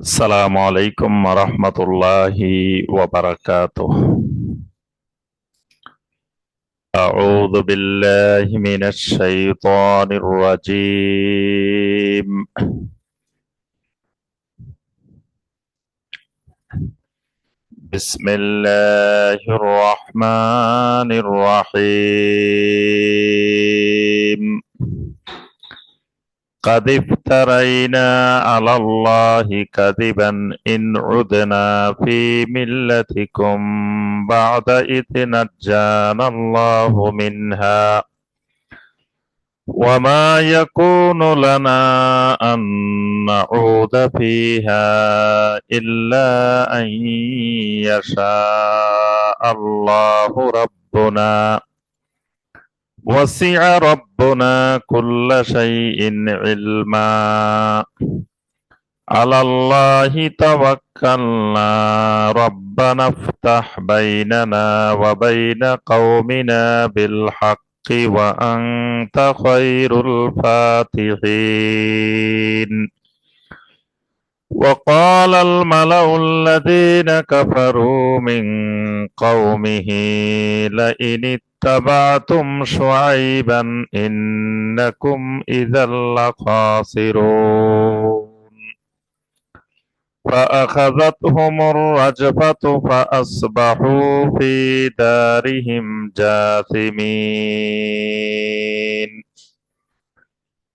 السلام عليكم ورحمة الله وبركاته. أعوذ بالله من الشيطان الرجيم. بسم الله الرحمن الرحيم. قد افترينا على الله كذبا إن عدنا في ملتكم بعد إذ نجانا الله منها وما يكون لنا أن نعود فيها إلا أن يشاء الله ربنا وسع ربنا كل شيء علما على الله توكلنا ربنا افتح بيننا وبين قومنا بالحق وأنت خير الفاتحين. وقال الملأ الذين كفروا من قومه لئن اتبعتم شعيبا إنكم إذا لخاسرون فأخذتهم الرجفة فأصبحوا في دارهم جاثمين.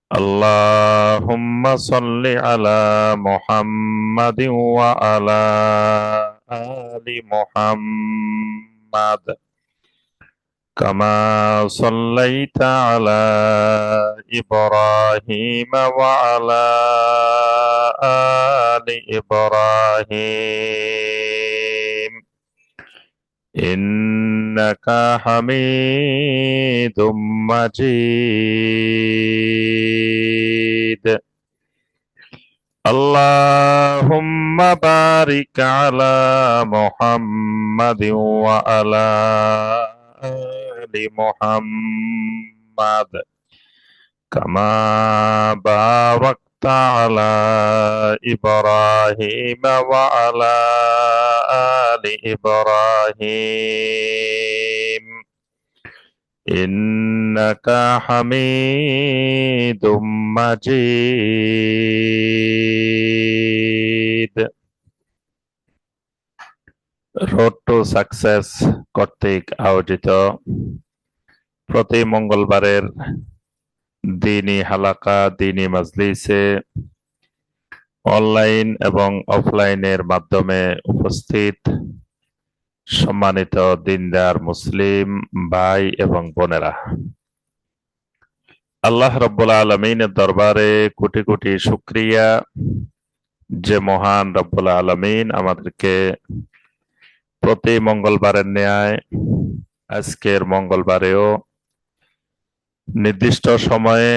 اللهم صل على محمد وعلى آل محمد كما صليت على إبراهيم وعلى آل إبراهيم إنك حميد مجيد. اللهم بارك على محمد وعلى آل محمد كما باركت على إبراهيم وعلى آل إبراهيم إنك حميد مجيد. Road to success কর্তৃক আয়োজিত প্রতি মঙ্গলবারের দ্বীনি হালাকা দ্বীনি মাজলিসে অনলাইন এবং অফলাইনের মাধ্যমে উপস্থিত সম্মানিত দিনদার মুসলিম ভাই এবং বোনেরা, আল্লাহ রাব্বুল আলামিনের দরবারে কোটি কোটি শুকরিয়া যে মহান রাব্বুল আলামিন আমাদেরকে প্রতি মঙ্গলবারের ন্যায় আজকের মঙ্গলবারেও নির্দিষ্ট সময়ে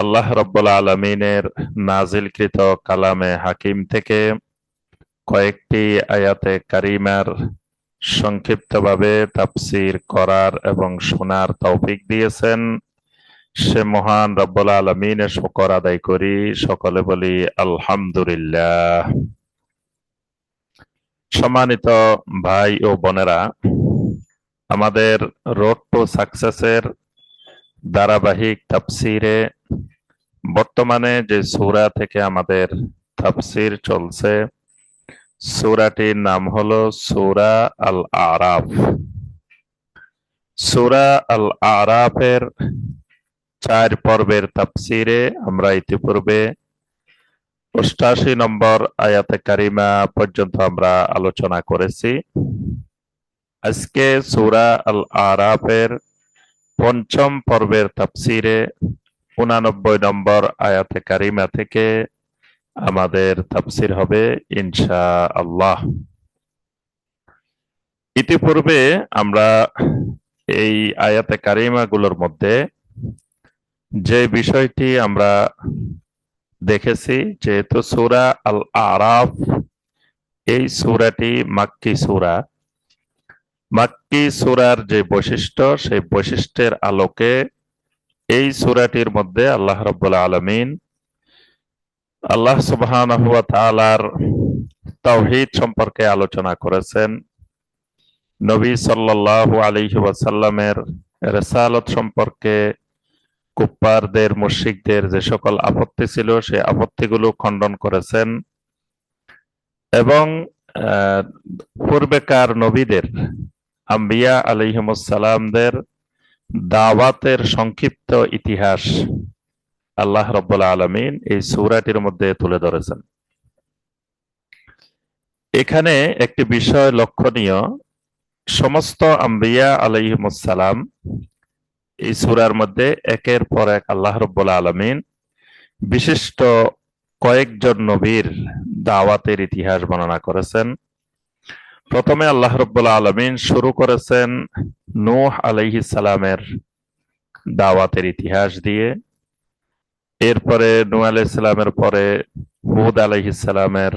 আল্লাহ রাব্বুল আলামিনের নাজিলকৃত কালামে হাকিম থেকে কয়েকটি আয়াতে কারিমার সংক্ষিপ্তভাবে তাফসীর করার এবং শোনার তৌফিক দিয়েছেন। সে মহান রাব্বুল আলামিনের শুকর আদায় করি, সকলে বলি আলহামদুলিল্লাহ। সম্মানিত ভাই ও বোনেরা, আমাদের রোড টু সাকসেসের ধারাবাহিক তাফসীরে বর্তমানে যে সূরা থেকে আমাদের তাফসীর চলছে, সূরাটির নাম হলো সূরা আল আরাফ। সূরা আল আরাফের 4 পর্বের তাফসীরে আমরা ইতিপূর্বে 88 নম্বর আয়াতে কারিমা পর্যন্ত আমরা আলোচনা করেছি। আজকে সূরা আল আরাফের 5ম পর্বের তাফসীরে 89 নম্বর আয়াতে কারিমা থেকে আমাদের তাফসীর হবে ইনশাআল্লাহ। ইতিপূর্বে আমরা এই আয়াতে কারিমাগুলোর মধ্যে যে বিষয়টি আমরা দেখেছি, যেহেতু সূরা আল আরাফ এই সূরাটি মাক্কি সূরা, মাক্কি সূরার যে বৈশিষ্ট্য, সেই বৈশিষ্ট্যের আলোকে এই সূরাটির মধ্যে আল্লাহ রাব্বুল আলামিন আল্লাহ সুবহানাহু ওয়া তাআলার তাওহীদ সম্পর্কে আলোচনা করেছেন, নবী সাল্লাল্লাহু আলাইহি ওয়াসাল্লামের রিসালাত সম্পর্কে কুফফারদের মুশরিকদের যে সকল আপত্তি ছিল সেই আপত্তিগুলো খণ্ডন করেছেন এবং পূর্বেকার নবীদের আম্বিয়া আলাইহিমুস সালামদের দাওয়াতের সংক্ষিপ্ত ইতিহাস আল্লাহ রাব্বুল আলামিন এই সূরাটির মধ্যে তুলে ধরেছেন। এখানে একটি বিষয় লক্ষণীয়, সমস্ত আম্বিয়া আলাইহিমুস সালাম এই সূরার মধ্যে একের পর এক আল্লাহ রাব্বুল আলামিন বিশিষ্ট কয়েকজন নবীর দাওয়াতের ইতিহাস বর্ণনা করেছেন। প্রথমে আল্লাহ রাব্বুল আলামিন শুরু করেছেন নূহ আলাইহিস সালামের দাওয়াতের ইতিহাস দিয়ে, এরপরে নূহ আলাইহিস সালামের পরে হুদ আলাইহিস সালামের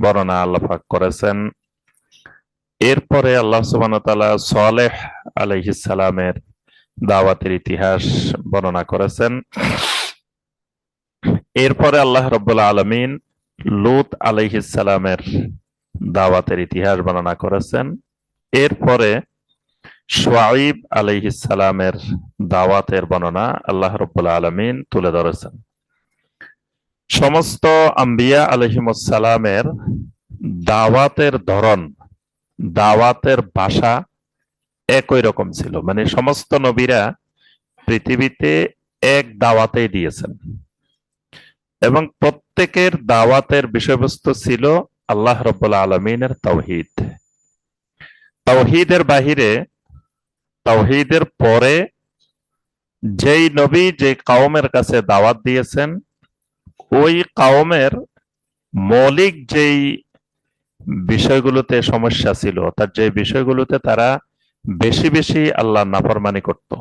বর্ণনা আল্লাহ পাক করেছেন, এরপরে আল্লাহ সুবহানাহু ওয়া তাআলা সালেহ আলাইহিস সালামের দাওয়াতের ইতিহাস বর্ণনা করেছেন, এরপরে আল্লাহ রাব্বুল আলামিন লূত আলাইহিস সালামের দাওয়াতের ইতিহাস বর্ণনা করেছেন, এরপরে শুআয়ব আলাইহিস সালামের দাওয়াতের বর্ণনা আল্লাহ রাব্বুল আলামিন তুলে ধরেছেন। সমস্ত আম্বিয়া আলাইহিমুস সালামের দাওয়াতের ধরন, দাওয়াতের ভাষা একই রকম ছিল, মানে সমস্ত নবীরা পৃথিবীতে এক দাওয়াতেই দিয়েছেন এবং প্রত্যেকের দাওয়াতের বিষয়বস্তু ছিল আল্লাহ রাব্বুল আলামিনের তাওহীদ। তাওহীদের বাহিরে, তাওহীদের পরে যেই নবী যে কওমের কাছে দাওয়াত দিয়েছেন ওই কওমের মৌলিক যেই বিষয়গুলোতে সমস্যা ছিল, অর্থাৎ যে বিষয়গুলোতে তারা বেশি বেশি আল্লাহর নাফরমানি করত,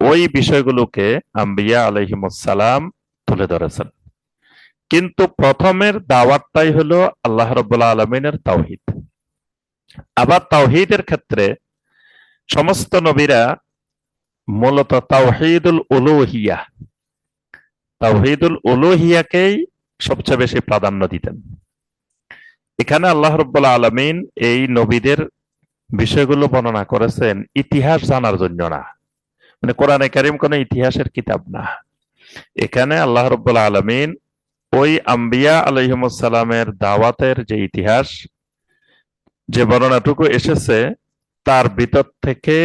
ওই বিষয়গুলোকে আম্বিয়া আলাইহিমুস সালাম তুলে ধরেছেন। কিন্তু প্রথমের দাওয়াতটাই হলো আল্লাহ রাব্বুল আলামিনের তাওহীদ। আবার তাওহীদের ক্ষেত্রে সমস্ত নবীরা মূলত তাওহীদুল উলুহিয়া, তাওহীদুল উলুহিয়াকেই সবচেয়ে বেশি প্রাধান্য দিতেন। এখানে আল্লাহ রাব্বুল আলামিন এই নবীদের বিষয়গুলো বর্ণনা করেছেন ইতিহাস জানার জন্য না, মানে কোরআনে কারীম কোনো ইতিহাসের কিতাব না। এখানে আল্লাহ রাব্বুল আলামিন ওই আম্বিয়া আলাইহিমুস সালামের দাওয়াতের যে ইতিহাস, যে বর্ণনাটুকু এসেছে তার ভিতর থেকে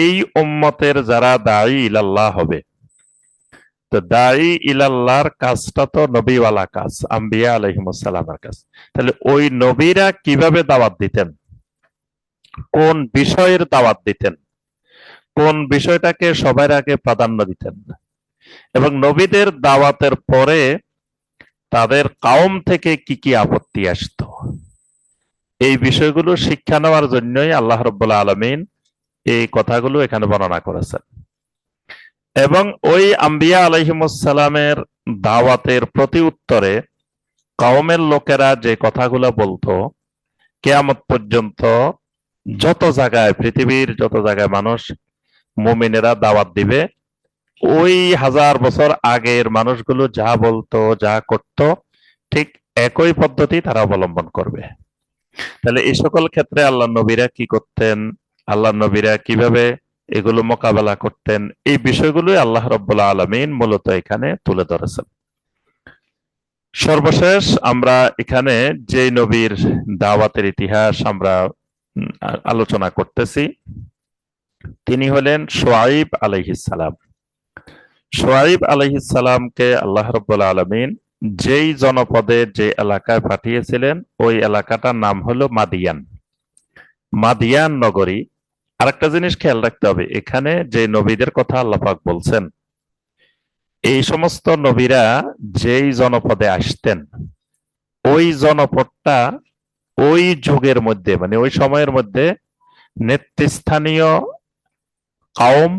এই উম্মতের যারা দাঈ ইলাল্লাহ হবে, তো দাঈ ইলাল্লাহর কাজটা তো নবীওয়ালা কাজ, আম্বিয়া আলাইহিমুস সালামের কাজ। তাহলে ওই নবীরা কিভাবে দাওয়াত দিতেন, কোন বিষয়ের দাওয়াত দিতেন, কোন বিষয়টাকে সবার আগে প্রাধান্য দিতেন, এবং নবীদের দাওয়াতের পরে তাদের কওম থেকে কি কি আপত্তি আসতো, এই বিষয়গুলো শিক্ষা নেওয়ার জন্যই আল্লাহ রাব্বুল আলামিন এই কথাগুলো এখানে বর্ণনা করেছেন। এবং ওই আম্বিয়া আলাইহিমুস সালামের দাওয়াতের প্রতি উত্তরে কওমের লোকেরা যে কথাগুলো বলতো, কিয়ামত পর্যন্ত যত জায়গায়, পৃথিবীর যত জায়গায় মানুষ মুমিনেরা দাওয়াত দিবে, ওই 1000 বছর আগের মানুষগুলো যা বলতো, যা করত, ঠিক একই পদ্ধতি তারা অবলম্বন করবে। তাহলে এই সকল ক্ষেত্রে আল্লাহ নবীরা কি করতেন, আল্লাহ নবীরা কিভাবে এগুলো মোকাবেলা করতেন, এই বিষয়গুলোই আল্লাহ রাব্বুল আলামিন মূলত এখানে তুলে ধরেছেন। সর্বশেষ আমরা এখানে যে নবীর দাওয়াতের ইতিহাস আমরা আলোচনা করতেছি তিনি হলেন শুআয়ব আলাইহিস সালাম। শুআয়ব আলাইহিস সালামকে আল্লাহ রাব্বুল আলামিন যেই জনপদে, যে এলাকায় পাঠিয়েছিলেন ওই এলাকাটার নাম হলো মাদিয়ান, মাদিয়ান নগরী। আরেকটা জিনিস খেয়াল রাখতে হবে, এখানে যে নবীদের কথা আল্লাহ পাক বলছেন, এই সমস্ত নবীরা যেই জনপদে আসতেন ওই জনপদটা ওই যুগের মধ্যে, মানে ওই সময়ের মধ্যে নেতৃস্থানীয় কওম,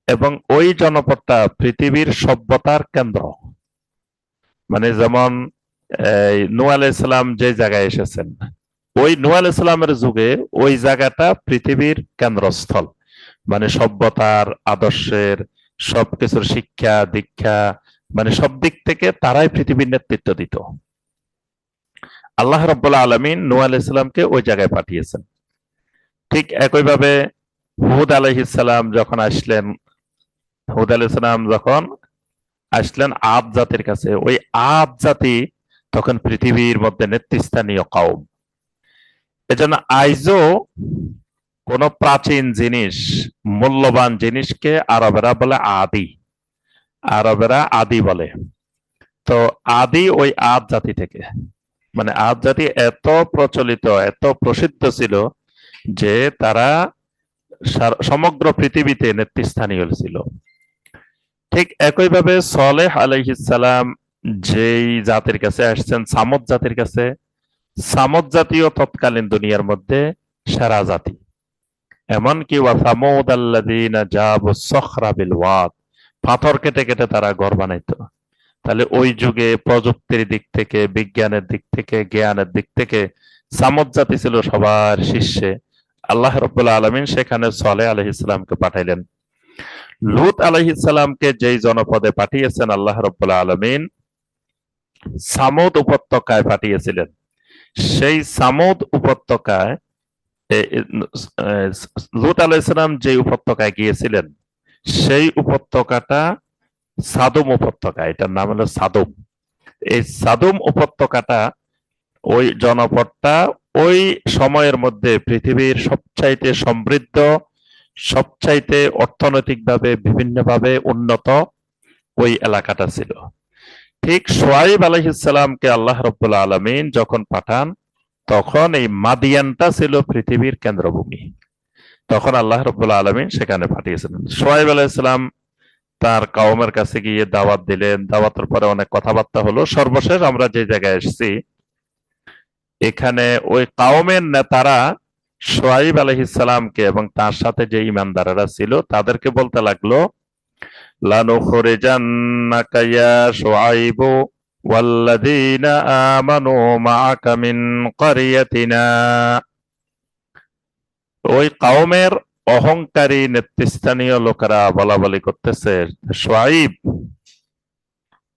এবং ওই জনপদটা পৃথিবীর সভ্যতার কেন্দ্র। মানে যেমন নূহ আলাইহিস সালাম যে জায়গায় এসেছেন, ওই নূহ আলাইহিস সালামের যুগে ওই জায়গাটা পৃথিবীর কেন্দ্রস্থল, মানে সভ্যতার, আদর্শের, সবকিছুর শিক্ষা দীক্ষা, মানে সব দিক থেকে তারাই পৃথিবীর নেতৃত্ব দিত। আল্লাহ রাব্বুল আলামিন নূহ আলাইহিস সালামকে ওই জায়গায় পাঠিয়েছেন। ঠিক একইভাবে হুদ আলাইহিস সালাম যখন আসলেন, হুদ আলাইহিস সালাম যখন আসলেন আদ জাতির কাছে, ওই আদ জাতি তখন পৃথিবীর মধ্যে নেতৃস্থানীয় কওম। এজন্য আইজও কোন প্রাচীন জিনিস, মূল্যবান জিনিসকে আরবেরা বলে আদি, আরবেরা আদি বলে। তো আদি ওই আদ জাতি থেকে, মানে আদ জাতি এত প্রচলিত, এত প্রসিদ্ধ ছিল যে তারা সমগ্র পৃথিবীতে নেতৃস্থানীয় ছিল। ঠিক একইভাবে সলেহ আলাইহিস সালাম যেই জাতির কাছে আসছেন, সামুদ জাতির কাছে, সামুদ জাতীয় তৎকালীন দুনিয়ার মধ্যে সেরা জাতি। এমনকি ওয়াসামুদ আল্লাযীনা জাবুস সখরা বিল ওয়াদ, পাথর কেটে কেটে তারা ঘর বানাইতো। তাহলে ওই যুগে প্রযুক্তির দিক থেকে, বিজ্ঞানের দিক থেকে, জ্ঞানের দিক থেকে সামুদ জাতি ছিল সবার শীর্ষে। আল্লাহ রাব্বুল আলামিন সেখানে সলেহ আলাইহিস সালামকে পাঠাইলেন। লূত আলাইহিস সালামকে যেই জনপদে পাঠিয়েছেন আল্লাহ রাব্বুল আলামিন, সামুদ উপত্যকায় পাঠিয়েছিলেন। সেই সামুদ উপত্যকায় লূত আলাইহিস সালাম যে উপত্যকায় গিয়েছিলেন, সেই উপত্যকাটা সাদুম উপত্যকা, এটার নাম হলো সাদুম। এই সাদুম উপত্যকাটা, ওই জনপদটা ওই সময়ের মধ্যে পৃথিবীর সবচাইতে সমৃদ্ধ, সবচাইতে অর্থনৈতিকভাবে বিভিন্নভাবে উন্নত ওই এলাকাটা ছিল। ঠিক শুআয়ব আলাইহিস সালামকে আল্লাহ রাব্বুল আলামিন যখন পাঠান, তখন এই মাদিয়ানটা ছিল পৃথিবীর কেন্দ্রভূমি। তখন আল্লাহ রাব্বুল আলামিন সেখানে পাঠিয়েছিলেন। শুআয়ব আলাইহিস সালাম তার কওমের কাছে গিয়ে দাওয়াত দিলেন। দাওয়াতের পরে অনেক কথাবার্তা হলো। সর্বশেষ আমরা যে জায়গায় এসেছি, এখানে ওই কওমের নেতারা শুআয়ব আলাইহিস সালামকে এবং তার সাথে যে ঈমানদারেরা ছিল তাদেরকে বলতে লাগলো, লানুখরিজান্নাকা ইয়া শুআয়বু ওয়াল্লাযীনা আমানু মাআকা মিন ক্বরিয়াতিনা। ওই কওমের অহংকারী নেতৃস্থানীয় লোকেরা বলা বলি করতেছে, শুআয়ব,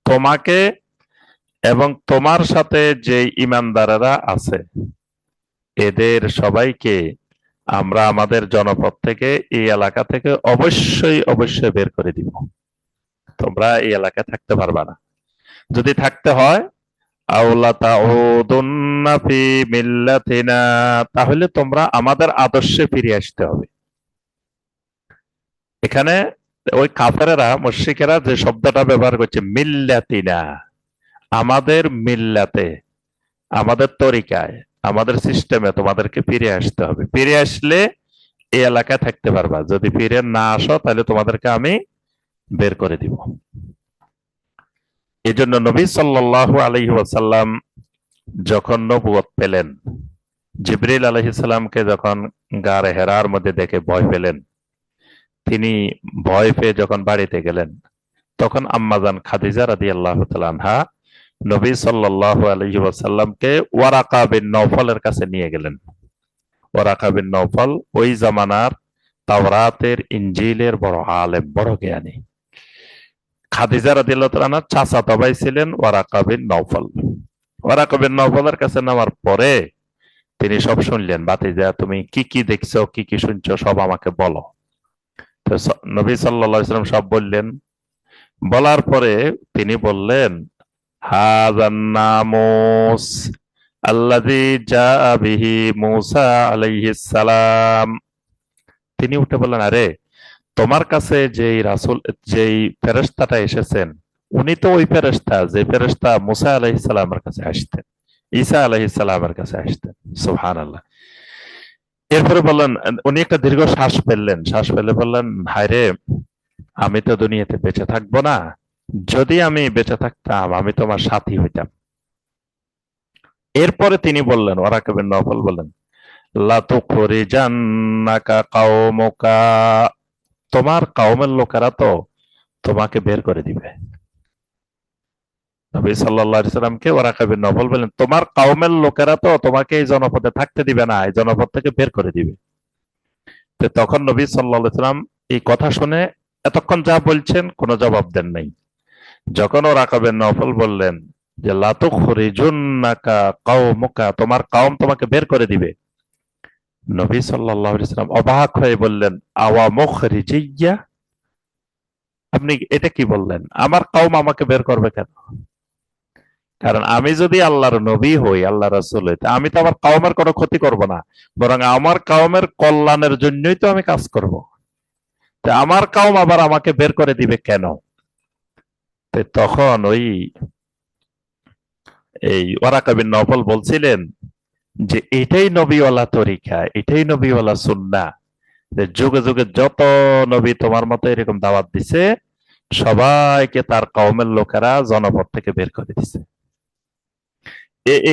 তোমাকে এবং তোমার সাথে যে ঈমানদারেরা আছে এদের সবাইকে আমরা আমাদের জনপদ থেকে, এই এলাকা থেকে অবশ্যই অবশ্যই বের করে দিব। তোমরা এই এলাকায় থাকতে পারবা না। যদি থাকতে হয় আওলা তাউদুন্না ফি মিল্লাতিনা, তাহলে তোমরা আমাদের আদর্শে ফিরে আসতে হবে। এখানে ওই কাফেরেরা, মুশরিকেরা যে শব্দটা ব্যবহার করছে মিল্লাতিনা, আমাদের মিল্লাতে, আমাদের তরিকায়, আমাদের সিস্টেমে তোমাদেরকে ফিরে আসতে হবে। ফিরে আসলে এই এলাকায় থাকতে পারবা, যদি ফিরে না আসো তাহলে তোমাদেরকে আমি বের করে দিব। এই জন্য নবী সাল্লাল্লাহু আলাইহি ওয়াসাল্লাম যখন নবুয়ত পেলেন, জিবরিল আলাইহিস সালামকে যখন গারে হেরার মধ্যে দেখে ভয় পেলেন, তিনি ভয় পেয়ে যখন বাড়িতে গেলেন, তখন আম্মাজান খাদিজা রাদিয়াল্লাহু তাআলা আনহা নবী সাল্লাল্লাহু আলাইহি ওয়াসাল্লামকে ওয়ারাকা বিন নওফলের কাছে নিয়ে গেলেন। ওয়ারাকা বিন নওফল ওই জামানার তাওরাতের, ইনজিলের বড় আলেম, বড় জ্ঞানী। খাদিজা রাদিয়াল্লাহু তাআলা আনহার চাচাতো ভাই ছিলেন Waraqa bin Nawfal. Waraqa bin নওফলের কাছে নামার পরে তিনি সব শুনলেন। ভাতিজা, তুমি কি কি দেখছো, কি কি শুনছো, সব আমাকে বলো। তো নবী সাল্লাল্লাহু আলাইহি ওয়াসাল্লাম সব বললেন। বলার পরে তিনি বললেন, হাযান নামুস আল্লাযী জাআ বিহি মূসা আলাইহিস সালাম। তিনি উঠে বললেন, আরে তোমার কাছে যেই রাসূল, যেই ফেরেশতাটা এসেছেন, উনি তো ওই ফেরেশতা যে ফেরেশতা মূসা আলাইহিস সালামের কাছে আসতেন, ঈসা আলাইহিস সালামের কাছে আসতেন। সুবহানাল্লাহ। এরপরে বললেন, উনি একটা দীর্ঘ শ্বাস ফেললেন, শ্বাস ফেলে বললেন, হায়রে, আমি তো দুনিয়াতে বেঁচে থাকবো না। যদি আমি বেঁচে থাকতাম আমি তোমার সাথী হইতাম। এরপরে তিনি বললেন, ওয়ারাকা বিন নওফল বললেন, লাতুখরিজান্নাকা কাওমুকা, তোমার কওমের লোকেরা তো তোমাকে বের করে দিবে। নবী সাল্লাল্লাহু আলাইহি সাল্লামকে ওয়ারাকা বিন নওফল বললেন, তোমার কওমের লোকেরা তো তোমাকে এই জনপদে থাকতে দিবে না, এই জনপদ থেকে বের করে দিবে। তো তখন নবী সাল্লাল্লাহু আলাইহি সাল্লাম এই কথা শুনে এতক্ষণ যা বলছেন কোনো জবাব দেন নাই। যখন ওয়ারাকা বিন নওফল বললেন, যে লাতুখরিজুন্নাকা কওমুকা, তোমার কওম তোমাকে বের করে দিবে। নবী সাল্লাল্লাহু আলাইহি ওয়াসাল্লাম অবাক হয়ে বললেন, আওয়া মুখরিজিয়া, আপনি এটা কি বললেন? আমার কওম আমাকে বের করবে কেন? কারণ আমি যদি আল্লাহর নবী হই, আল্লাহ রাসূল হই, তা আমি তো আমার কওমের কোনো ক্ষতি করব না, বরং আমার কওমের কল্যাণের জন্যই তো আমি কাজ করব। তা আমার কওম আবার আমাকে বের করে দিবে কেন? তো তখন এই ওয়ারাকা বিন নওফল বলছিলেন যে এটাই নবীওয়ালা তরিকা, এটাই নবীওয়ালা সুন্নাহ, যে যুগে যুগে যত নবী তোমার মতো এরকম দাওয়াত দিছে, সবাইকে তার কওমের লোকেরা জনপদ থেকে বের করে দিছে।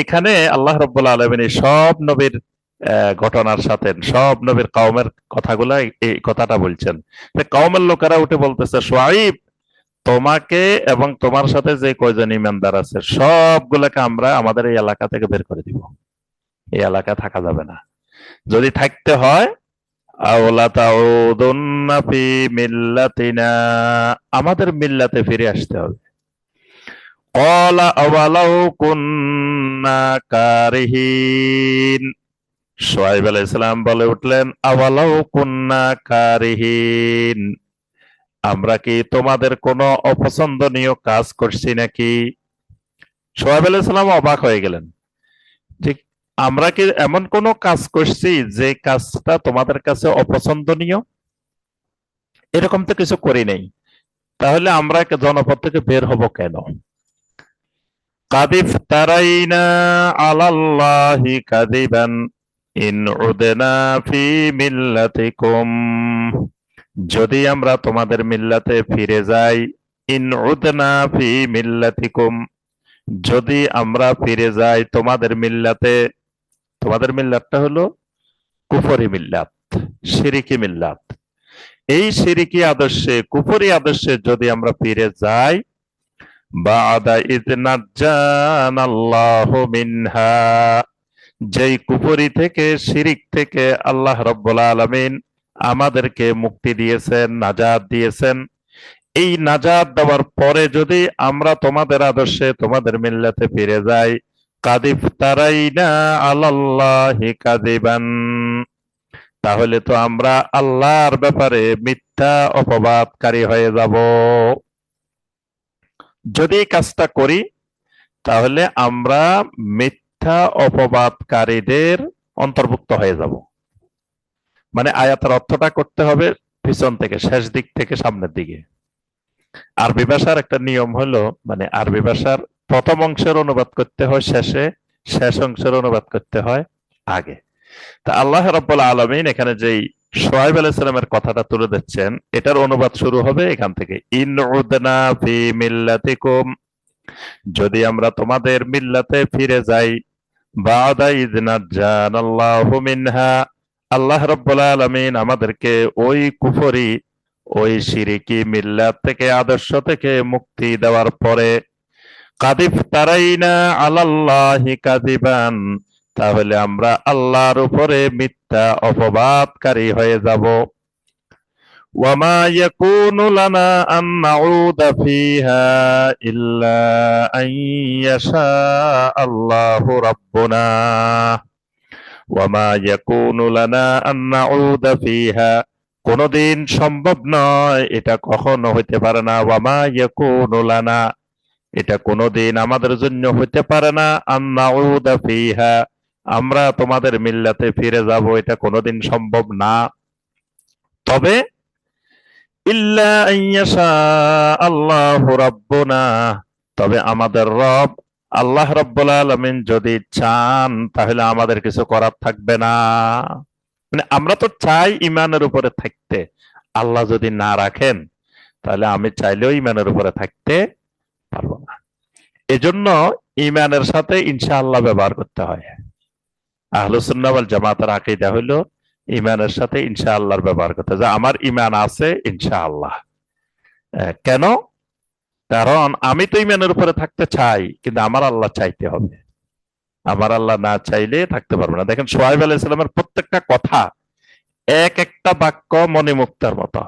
এখানে আল্লাহ রাব্বুল আলামিন এই সব নবীর ঘটনার সাথে সব নবীর কওমের কথাগুলা এই কথাটা বলছেন। যে কওমের লোকেরা উঠে বলতেছে, শুআইব, তোমাকে এবং তোমার সাথে যে কয়জন ইমানদার আছে সবগুলোকে আমরা আমাদের এই এলাকা থেকে বের করে দিব, এই এলাকা থাকা যাবে না। যদি থাকতে হয় আওলা তাউদুন্না ফি মিল্লাতিনা, আমাদের মিল্লাতে ফিরে আসতে হবে। ক্বালা আওয়ালাউ কুন্না কারিহিন, শুআইব আলাইহিস সালাম বলে উঠলেন, আওয়ালাউ কুন্না কারিহিন, আমরা কি তোমাদের কোনো অপছন্দনীয় কাজ করছি নাকি? শুআইব আলাইহিস সালাম অবাক হয়ে গেলেন যে আমরা কি এমন কোন কাজ করছি যে কাজটা তোমাদের কাছে অপছন্দনীয়? এরকম তো কিছু করি নাই, তাহলে আমরা জনপদ থেকে বের হব কেন? কাদিফ তারাইনা আলাল্লাহি কাদিবান ইন উদনা ফি মিল্লাতিকুম, যদি আমরা তোমাদের মিল্লাতে ফিরে যাই, ইন উদনা ফি মিল্লাতিকুম, যদি আমরা ফিরে যাই তোমাদের মিল্লাতে, তোমাদের মিল্লাতটা হলো কুফরি মিল্লাত, শিরিকি মিল্লাত। এই শিরিকি আদর্শে, কুফরি আদর্শে যদি আমরা ফিরে যাই, বাদা ইয নাজ্জানাল্লাহু মিনহা, যেই কুফরি থেকে, শিরিক থেকে আল্লাহ রাব্বুল আলামিন আমাদেরকে মুক্তি দিয়েছেন, নাজাত দিয়েছেন, এই নাজাত দেওয়ার পরে যদি আমরা তোমাদের আদর্শে, তোমাদের মিল্লাতে ফিরে যাই, কাদিফ তারাইনা আলাল্লাহি কাদিবান, তাহলে তো আমরা আল্লাহর ব্যাপারে মিথ্যা অপবাদকারী হয়ে যাব। যদি এই কাজটা করি তাহলে আমরা মিথ্যা অপবাদকারীদের অন্তর্ভুক্ত হয়ে যাব। মানে আয়াতের অর্থটা করতে হবে পিছন থেকে, শেষ দিক থেকে সামনের দিকে। আরবি ভাষার একটা নিয়ম হলো, মানে আরবি ভাষার প্রথম অংশের অনুবাদ করতে হয় শেষে, শেষ অংশের অনুবাদ করতে হয় আগে। তা আল্লাহ রাব্বুল আলামিন এখানে যেই শুআইব আলাইহিস সালামের কথাটা তুলে দিচ্ছেন, এটার অনুবাদ শুরু হবে এখান থেকে, ইন উদনা ফি মিল্লাতিকুম, যদি আমরা তোমাদের মিল্লাতে ফিরে যাই, বাদা ইয নাজ্জানাল্লাহু মিনহা, আল্লাহ রাব্বুল আলামিন আমাদেরকে ওই কুফরি, ওই শিরিকি মিল্লাত থেকে, আদর্শ থেকে মুক্তি দেওয়ার পরে, কাদিফ তারাইনা আলাল্লাহি কাযিবান, তাহলে আমরা আল্লাহর উপরে মিথ্যা অপবাদকারী হয়ে যাব। ওয়ামা ইয়াকুনু লানা আন নাউদা ফিহা ইল্লা আন ইয়াশা আল্লাহু রাব্বুনা, ওয়ামা ইয়াকুনু লানা আন নাউদা ফিহা, কোনদিন সম্ভব নয়, এটা কখনো হইতে পারে না, ওয়ামা ইয়াকুনু লানা, এটা কোনদিন আমাদের জন্য হইতে পারে না, আন নাউদা ফিহা, আমরা তোমাদের মিল্লাতে ফিরে যাব, এটা কোনদিন সম্ভব না। তবে ইল্লা আইয়াশা আল্লাহু রাব্বুনা, তবে আমাদের রব আল্লাহ রাব্বুল আলামিন যদি চান তাহলে আমাদের কিছু করার থাকবে না। মানে আমরা তো চাই ইমানের উপরে থাকতে, আল্লাহ যদি না রাখেন তাহলে আমি চাইলেও ইমানের উপরে থাকতে পারবো না। এজন্য ইমানের সাথে ইনশাআল্লাহ ব্যবহার করতে হয়। আহলুস সুন্নাহ ওয়াল জামাতের আকীদা হলো ইমানের সাথে ইনশাআল্লাহর ব্যবহার করতে, যে আমার ইমান আছে ইনশাআল্লাহ। কেন? কারণ আমি তো ইমানের উপরে থাকতে চাই, কিন্তু আমার আল্লাহ চাইতে হবে, আমার আল্লাহ না চাইলে থাকতে পারবো না। দেখেন শুআইব আলাইহিস সালামের প্রত্যেকটা কথা, এক একটা বাক্য মণিমুক্তার মতো।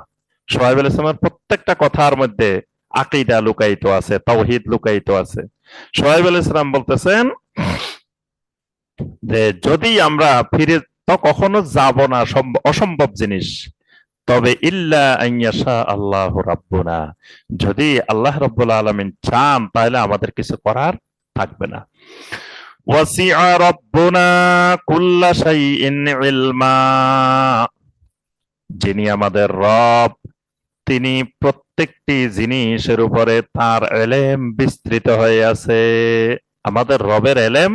শুআইব আলাইহিস সালামের প্রত্যেকটা কথার মধ্যে আকীদা লুকায়িত আছে, তাওহীদ লুকায়িত আছে। সোহাইব আলাইহিস সালাম বলতেছেন যে যদি আমরা ফিরে তো কখনো যাব না, অসম্ভব জিনিস, তবে ইল্লা আইয়াশা আল্লাহু রাব্বুনা, যদি আল্লাহ রাব্বুল আলামিন চান তাহলে আমাদের কিছু করার থাকবে না। ওয়াসিআ রাব্বুনা কুল্লা শাইইন ইলমা, যিনি আমাদের রব তিনি প্রত্যেকটি জিনিসের উপরে তার এলেম বিস্তৃত হয়ে আছে। আমাদের রবের এলেম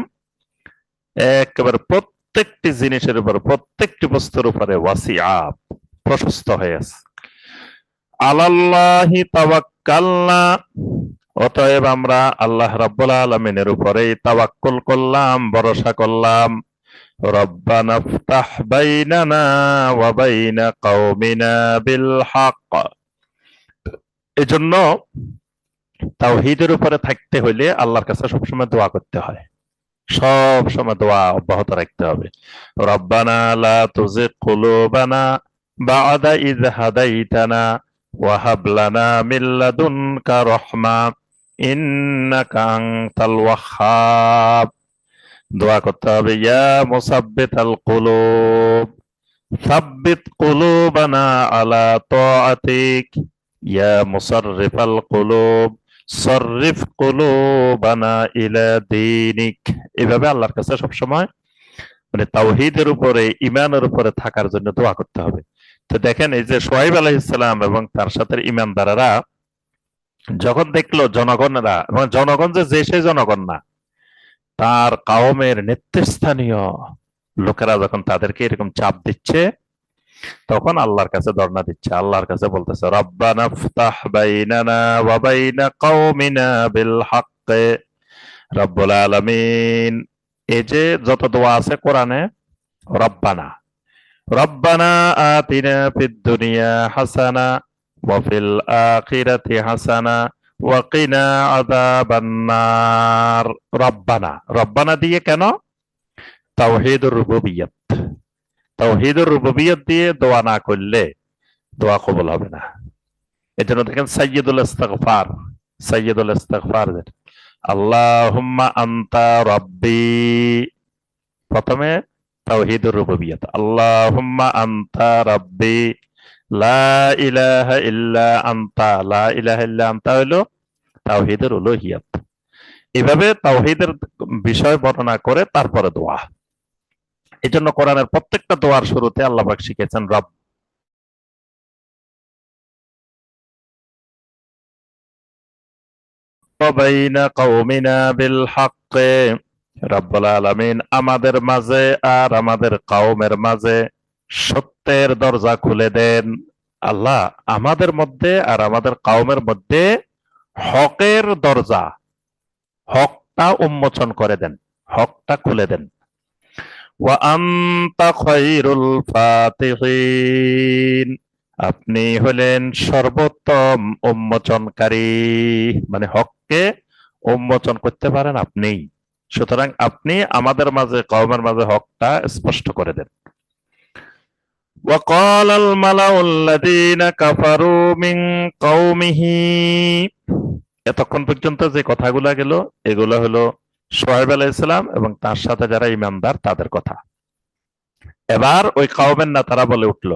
একেবারে প্রত্যেকটি জিনিসের উপর, প্রত্যেকটি বস্তুর উপরে ওয়াসিআ, প্রশস্ত হয়ে আছে। আলাল্লাহি তাওয়াক্কালনা, অতএব আমরা আল্লাহ রাব্বুল আলামিনের উপরেই তাওয়াক্কুল করলাম, ভরসা করলাম। রব্বানা ইফতাহ বাইনানা ওয়া বাইনা কওমিনা বিল হক, এজন্য তাওহীদের উপরে থাকতে হইলে আল্লাহর কাছে সবসময় দোয়া করতে হয়, সব সময় দোয়া অব্যাহত রাখতে হবে। রব্বানা লা তুজিগ কুলুবানা বা'দা ইয হাদাইতানা ওয়া হাব লানা মিন লাদুনকা রাহমা ইন্নাকা আনতাল ওয়াহ্হাব। দোয়া করতে হবে ইয়া মুসাব্বিতাল কুলুব সাব্বিত কুলুবানা আলা তাআতিক ইয়া মুসাররিফাল কুলুব সররিফ কুলুবানা ইলা দীনিক। এভাবে আল্লাহর কাছে সবসময় মানে তাওহীদের উপরে, ঈমানের উপরে থাকার জন্য দোয়া করতে হবে। তো দেখেন এই যে শুআয়ব আলাইহিস সালাম এবং তার সাথে ঈমানদাররা যখন দেখলো জনগণেরা, এবং জনগণ যে সেই জনগণ না, তার কওমের নেতৃস্থানীয় লোকেরা যখন তাদেরকে এরকম চাপ দিচ্ছে, তখন আল্লাহর কাছে ধর্ণা দিচ্ছে, আল্লাহর কাছে বলতেছে রব্বানা ইফতাহ বাইনানা ওয়া বাইনা কওমিনা বিল হক। রব্বুল আলামিন, এই যে যত দোয়া আছে কোরআনে, রব্বানা রব্বানা আতিনা ফিদ দুনিয়া হাসানা ওয়া ফিল আখিরাতি হাসানা ওয়া কিনা আযাবান নার। রব্বানা, রব্বানা দিয়ে কেন? তাওহীদুর রুবুবিয়্যাত, তাওহীদুর রুবুবিয়্যাত দিয়ে দোয়া না করলে দোয়া কবুল হবে না। এজন্য দেখেন সাইয়্যিদুল ইস্তিগফার, সাইয়্যিদুল ইস্তিগফার আল্লাহুম্মা আনতা রাব্বি, প্রথমে তাওহীদুর রুবুবিয়্যাত, আল্লাহুম্মা আনতা রাব্বি লা ইলাহা ইল্লা আনতা, লা ইলাহা ইল্লা আনতা হলো তাওহীদুল উলুহিয়্যাত। এভাবে তাওহীদের বিষয় বর্ণনা করে তারপরে দোয়া। এই জন্য কোরআনের প্রত্যেকটা দোয়ার শুরুতে আল্লাহ পাক শিখেছেন রব বাইনা কওমিনা বিল হক, রব্বুল আলামিন আমাদের মাঝে আর আমাদের কওমের মাঝে সত্যের দরজা খুলে দেন। আল্লাহ আমাদের মধ্যে আর আমাদের কওমের মধ্যে হকের দরজা, হকটা উন্মোচন করে দেন, হকটা খুলে দেন। ওয়া আনতা খায়রুল ফাতিহিন, আপনি হলেন সর্বোত্তম উন্মোচনকারী, মানে হককে উন্মোচন করতে পারেন আপনি। সুতরাং আপনি আমাদের মাঝে, কওমের মাঝে হকটা স্পষ্ট করে দেন। وقال الملأ الذين كفروا من قومه, এতক্ষণ পর্যন্ত যে কথাগুলো গেল এগুলো হলো শুআয়ব আলাইহিস সালাম এবং তার সাথে যারা ঈমানদার তাদের কথা। এবার ওই কওমের নেতারা বলে উঠল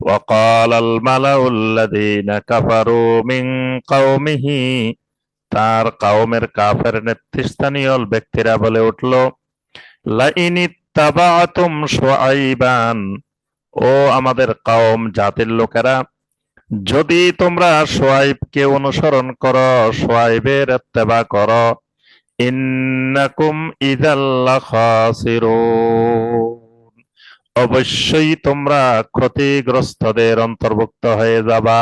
وقال الملأ الذين كفروا من قومه, তার কওমের কাফের নেতৃস্থানীয় ব্যক্তিরা বলে উঠল লাইন ইত্তাবাতুম শুআইবান, ও আমাদের কওম জাতির লোকেরা, যদি তোমরা শুআইবকে অনুসরণ করো, শুআইবের ইত্তেবা করো, ইন্নাকুম ইযাল লাখাসিরুন, অবশ্যই তোমরা ক্ষতিগ্রস্তদের অন্তর্ভুক্ত হয়ে যাবা।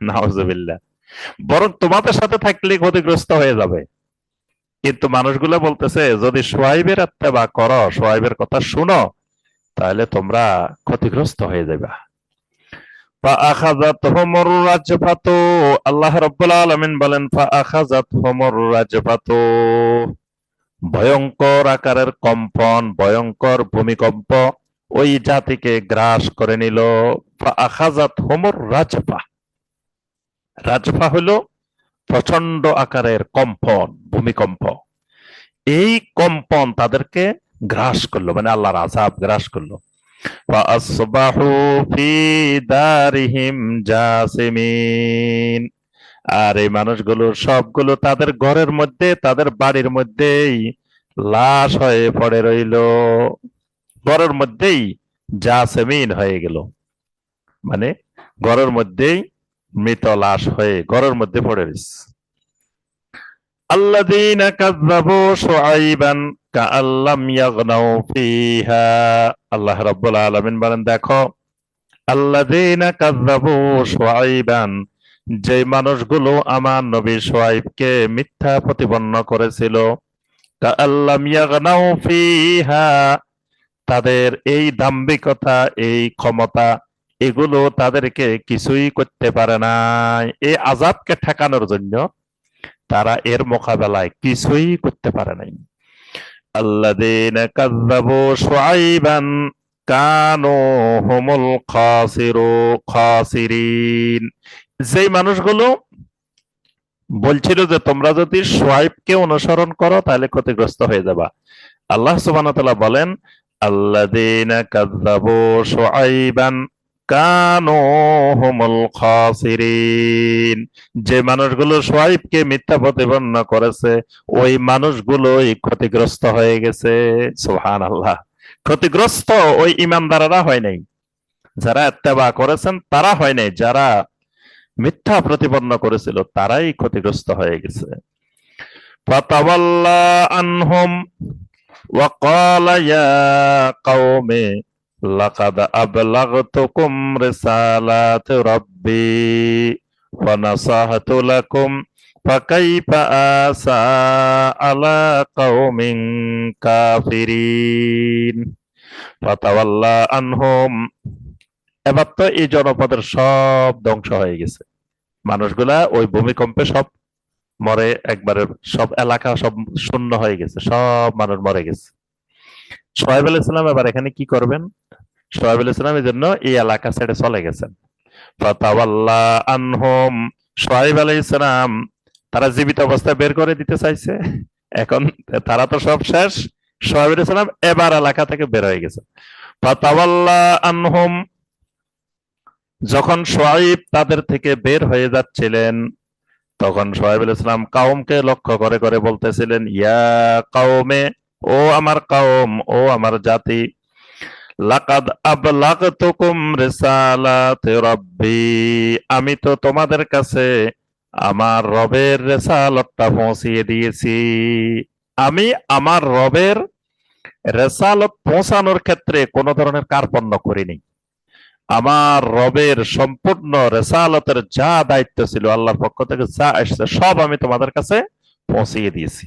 নাউজুবিল্লাহ, বরং তোমাদের সাথে থাকলে ক্ষতিগ্রস্ত হয়ে যাবে। কিন্তু মানুষগুলো বলতেছে যদি শুআইবের ইত্তেবা করো, শুআইবের কথা শুনো, তাহলে তোমরা ক্ষতিগ্রস্ত হয়ে যাবে। ফাআখাযাতহুমুর রাজফাতু, আল্লাহ রাব্বুল আলামিন বলেন ফাআখাযাতহুমুর রাজফাতু, ভয়ঙ্কর আকারের কম্পন, ভয়ঙ্কর ভূমিকম্প ওই জাতিকে গ্রাস করে নিল। ফাআখাযাতহুমুর রাজফা, রাজফা হলো প্রচন্ড আকারের কম্পন, ভূমিকম্প, এই কম্পন তাদেরকে গ্রাস করলো, মানে আল্লাহর আযাব গ্রাস করলো। فأصبحوا في دارهم جاثمين। আর এই মানুষগুলো সবগুলো তাদের ঘরের মধ্যে, তাদের বাড়ির মধ্যেই লাশ হয়ে পড়ে রইল, ঘরের মধ্যেই জাসেমিন হয়ে গেল, মানে ঘরের মধ্যেই মৃত লাশ হয়ে ঘরের মধ্যে পড়ে রয়েছে। আল্লাযীনা কাযযাবু শুআইবান কাআল্লাম ইয়াগনাউ ফিহা। আল্লাহ রাব্বুল আলামিন বলেন, দেখো, আল্লাযীনা কাযযাবু শুআইবান, যে মানুষগুলো আমার নবী শুআইবকে মিথ্যা প্রতিপন্ন করেছিল, কাআল্লাম ইয়াগনাউ ফিহা, তাদের এই দাম্ভিকতা, এই ক্ষমতা, এগুলো তাদেরকে কিছুই করতে পারে নাই। এই আযাবকে ঠেকানোর জন্য তারা এর মোকাবেলায় কিছুই করতে পারে নাই। আল্লাযীনা কাযযাবু শুআইবান কানু হুমুল খাসিরিন, যেই মানুষগুলো বলছিল যে তোমরা যদি শুআইবকে অনুসরণ করো তাহলে ক্ষতিগ্রস্ত হয়ে যাবা, আল্লাহ সুবহানাহু ওয়া তাআলা বলেন, আল্লাযীনা কাযযাবু শুআইবান কানু হুমুল খাসিরিন, যে মানুষগুলো শুআইবকে মিথ্যা প্রতিপন্ন করেছে ওই মানুষগুলোই ক্ষতিগ্রস্ত হয়ে গেছে। সুবহানাল্লাহ। ক্ষতিগ্রস্ত ওই ঈমানদাররা হয় নাই, যারা ইত্তেবা করেছেন তারা হয় নাই, যারা মিথ্যা প্রতিপন্ন করেছিল তারাই ক্ষতিগ্রস্ত হয়ে গেছে। ফাতাওয়াল্লা আনহুম وقال يا قوم لقد أبلغتكم رسالات ربي ونصحت لكم فكيف آسى على قوم كافرين فتولى عنهم। এবার তো এই জনপদের সব ধ্বংস হয়ে গেছে, মানুষগুলা ওই ভূমিকম্পে সব মরে, একবারে সব এলাকা সব শূন্য হয়ে গেছে, সব মানুষ মরে গেছে। শুআয়ব আলাইহিস সালাম এবার এখানে কি করবেন? শুআয়ব আলাইহিস সালাম এর জন্য এই এলাকা ছেড়ে চলে গেছেন। ফাতাওয়াল্লা আনহুম, শুআয়ব আলাইহিস সালাম তারা জীবিত অবস্থায় বের করে দিতে চাইছে, এখন তারা তো সব শেষ। শুআয়ব আলাইহিস সালাম এবার এলাকা থেকে বের হয়ে গেছে। ফাতাওয়াল্লা আনহুম, যখন শুআয়ব তাদের থেকে বের হয়ে যাচ্ছিলেন তখন শুআয়ব আলাইহিস সালাম কওমকে লক্ষ্য করে করে বলতেছিলেন, ইয়া কওমে, ও আমার কওম, ও আমার জাতি, লাকাদ আবলাগতুকুম রিসালাতি রাব্বি, আমি তো তোমাদের কাছে আমার রবের রিসালাতটা পৌঁছিয়ে দিয়েছি। আমি আমার রবের রিসালাত পৌঁছানোর ক্ষেত্রে কোনো ধরনের কার্পণ্য করিনি। আমার রবের সম্পূর্ণ রিসালাতের যা দায়িত্ব ছিল আল্লাহর পক্ষ থেকে যা এসেছে সব আমি তোমাদের কাছে পৌঁছিয়ে দিয়েছি।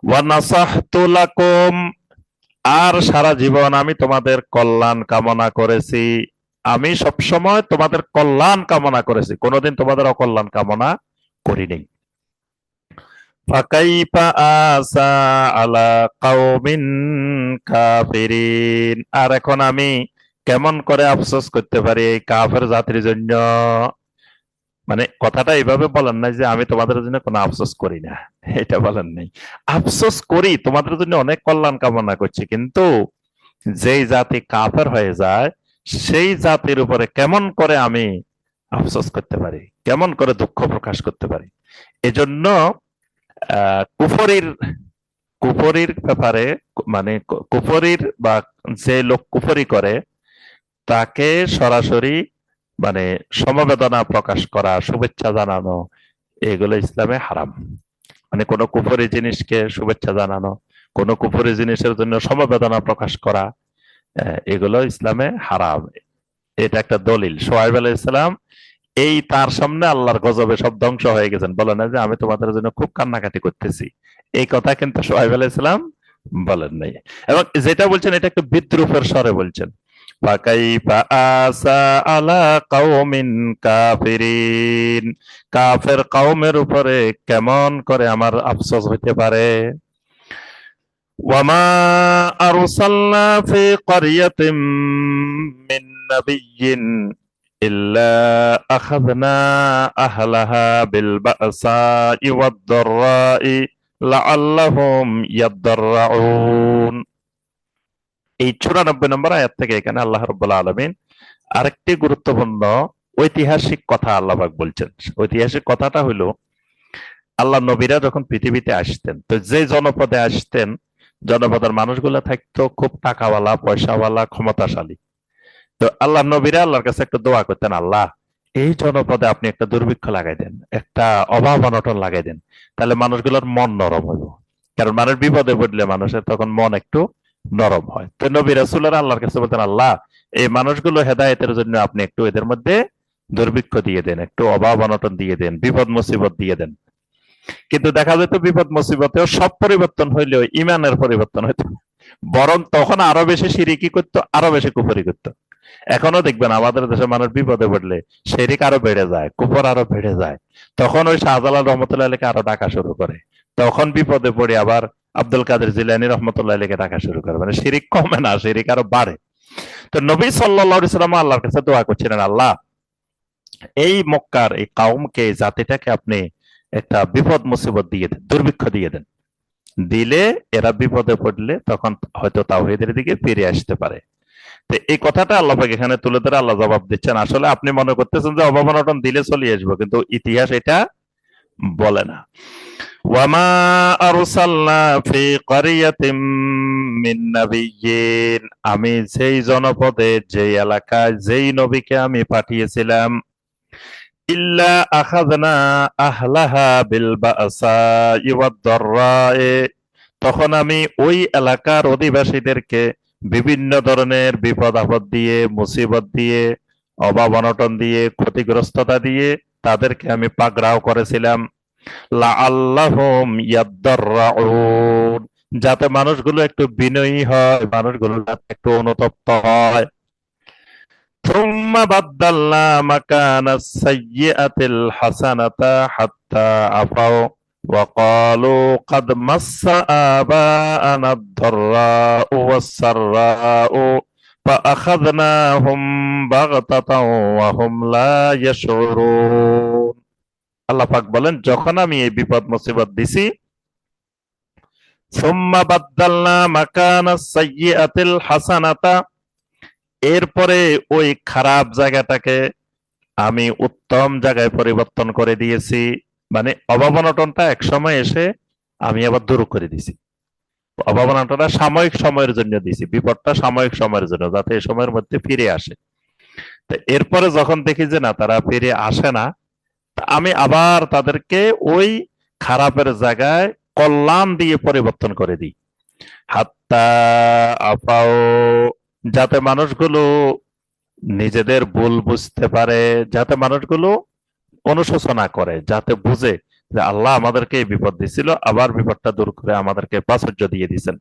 ওয়া নাসাহতু লাকুম, আর সারা জীবন আমি তোমাদের কল্যাণ কামনা করেছি। আমি সবসময় তোমাদের কল্যাণ কামনা করেছি, কোনোদিন তোমাদের অকল্যাণ কামনা করিনি। ফাকাইফা আসা আলা কওমিন কাফিরিন, আর এখন আমি কেমন করে আফসোস করতে পারি এই কাফের জাতির জন্য। মানে কথাটা এইভাবে বলেন নাই যে আমি তোমাদের জন্য কোনো আফসোস করি না, এটা বলেন নাই। আফসোস করি, তোমাদের জন্য অনেক কল্যাণ কামনা করছি, কিন্তু যেই জাতি কাফের হয়ে যায় সেই জাতির উপরে কেমন করে আমি আফসোস করতে পারি, কেমন করে দুঃখ প্রকাশ করতে পারি। এজন্য কুফরির কুফরির ব্যাপারে, মানে কুফরির বা যে লোক কুফরি করে তাকে সরাসরি মানে সমবেদনা প্রকাশ করা, শুভেচ্ছা জানানো, এগুলো ইসলামে হারাম। মানে কোনো কুফরি জিনিসকে শুভেচ্ছা জানানো, কোনো কুফরি জিনিসের জন্য সমবেদনা প্রকাশ করা, এগুলো ইসলামে হারাম। এটা একটা দলিল। শুআয়ব আলাইহিস সালাম এই তার সামনে আল্লাহর গজবে সব ধ্বংস হয়ে গেছেন, বলে না যে আমি তোমাদের জন্য খুব কান্নাকাটি করতেছি, এই কথা কিন্তু শুআয়ব আলাইহিস সালাম বলেন নাই। এবং যেটা বলছেন এটা একটু বিদ্রূপের স্বরে বলছেন, ফাকাইফা আসা আলা কওমিন কাফিরিন, কাফের কওমের উপরে কেমন করে আমার আফসোস হইতে পারে। ওয়ামা আরসালনা ফি ক্বরিয়াতিন মিন নাবিয়্যিন ইল্লা আখাযনা আহলাহা বিল বাসাই ওয়াদ দাররাই লাআল্লাহুম ইয়াদদাররাউন। এই 94 নম্বর আয়াত থেকে এখানে আল্লাহ রাব্বুল আলামিন আরেকটি গুরুত্বপূর্ণ ঐতিহাসিক কথা আল্লাহ পাক বলছেন। ঐতিহাসিক কথাটা হলো, আল্লাহ নবীরা যখন পৃথিবীতে আসতেন, তো যে জনপদে আসতেন, জনপদের মানুষগুলো থাকতো খুব টাকাওয়ালা, পয়সাওয়ালা, ক্ষমতাশালী। তো আল্লাহ নবীরা আল্লাহর কাছে একটা দোয়া করতেন, আল্লাহ এই জনপদে আপনি একটা দুর্ভিক্ষ লাগাই দেন, একটা অভাব অনটন লাগাই দেন, তাহলে মানুষগুলোর মন নরম হইব। কারণ মানুষ বিপদে পড়লে মানুষের তখন মন একটু নরম হয়। তো নবী রাসূলরা আল্লাহর কাছে বলতেন, আল্লাহ এই মানুষগুলো হেদায়েতের জন্য আপনি একটু এদের মধ্যে দুর্ভিক্ষ দিয়ে দেন, একটু অভাব অনটন দিয়ে দেন, বিপদ মুসিবত দিয়ে দেন। কিন্তু দেখা যেত বিপদ মুসিবতেও সব পরিবর্তন হইলেও ইমানের পরিবর্তন হইতো, বরং তখন আরো বেশি শিরিকি করতো, আরো বেশি কুফরি করতো। এখনো দেখবেন আমাদের দেশে মানুষ বিপদে পড়লে শিরিক আরো বেড়ে যায়, কুফর আরো বেড়ে যায়। তখন ওই শাহজালাল রহমতুল্লাহ আলীকে আরো ডাকা শুরু করে, তখন বিপদে পড়ে আবার আব্দুল কাদের জিলানী রহমতুল্লাহ আলীকে ডাকা শুরু করে, মানে শিরিক কমে না, শিরিক আরো বাড়ে। তো নবী সাল্লাল্লাহু আলাইহি সাল্লাম আল্লাহর কাছে দোয়া করছিলেন, আল্লাহ এই মক্কার এই কাউমকে, এই জাতিটাকে আপনি একটা বিপদ মুসিবত দিয়ে দেন, দুর্ভিক্ষ দিয়ে দেন, দিলে এরা বিপদে পড়লে তখন হয়তো তাওহীদের দিকে ফিরে আসতে পারে। তো এই কথাটা আল্লাহ পাক এখানে তুলে ধরে আল্লাহ জবাব দিচ্ছেন, আসলে আপনি মনে করতেছেন যে অভাব অনটন দিলে চলে আসবো, কিন্তু ইতিহাস এটা বলে না। ওয়ামা আরসালনা ফি ক্বরিয়াতিম মিন নাবিয়্যিন, আমি যেই জনপদে, যেই এলাকায়, যেই নবীকে আমি পাঠিয়েছিলাম, ইল্লা আখাযনা আহলাহা বিল বাসাই ওয়াদ দাররাই, তখন আমি ওই এলাকার অধিবাসীদেরকে বিভিন্ন ধরনের বিপদ আপদ দিয়ে, মুসিবত দিয়ে, অভাব অনটন দিয়ে, ক্ষতিগ্রস্ততা দিয়ে তাদেরকে আমি পাকড়াও করেছিলাম। লাআল্লাহুম ইয়াদদাররাউন, যাতে মানুষগুলো একটু বিনয়ী হয়, মানুষগুলো যাতে একটু অনুতপ্ত হয়। ثم بدلنا مكان السيئة الحسنة حتى عفوا وقالوا قد مس آباءنا الضراء والسراء فأخذناهم بغتة وهم لا يشعرون। আল্লাহ পাক বলেন, যখন আমি এই বিপদ মুসিবত দিছি, সুম্মা বাদদালনা মাকানা সাইয়্যাতিল হাসানাতা, এরপরে ওই খারাপ জায়গাটাকে আমি উত্তম জায়গায় পরিবর্তন করে দিয়েছি। মানে অভাব অনটনটা এক সময় এসে আমি আবার দূর করে দিছি। অভাব অনটনটা সাময়িক সময়ের জন্য দিছি, বিপদটা সাময়িক সময়ের জন্য, যাতে এই সময়ের মধ্যে ফিরে আসে। তো এরপরে যখন দেখি যে না, তারা ফিরে আসে না, আমি আবার তাদেরকে ওই খারাপের জায়গায় কল্যাণ দিয়ে পরিবর্তন করে দিই। হাত্তা আফাও, যাতে মানুষগুলো নিজেদের ভুল বুঝতে পারে, যাতে মানুষগুলো অনুশোচনা করে, যাতে বুঝে যে আল্লাহ আমাদেরকে এই বিপদ দিছিল, আবার বিপদটা দূর করে আমাদেরকে প্রাচুর্য দিয়ে দিয়েছেন।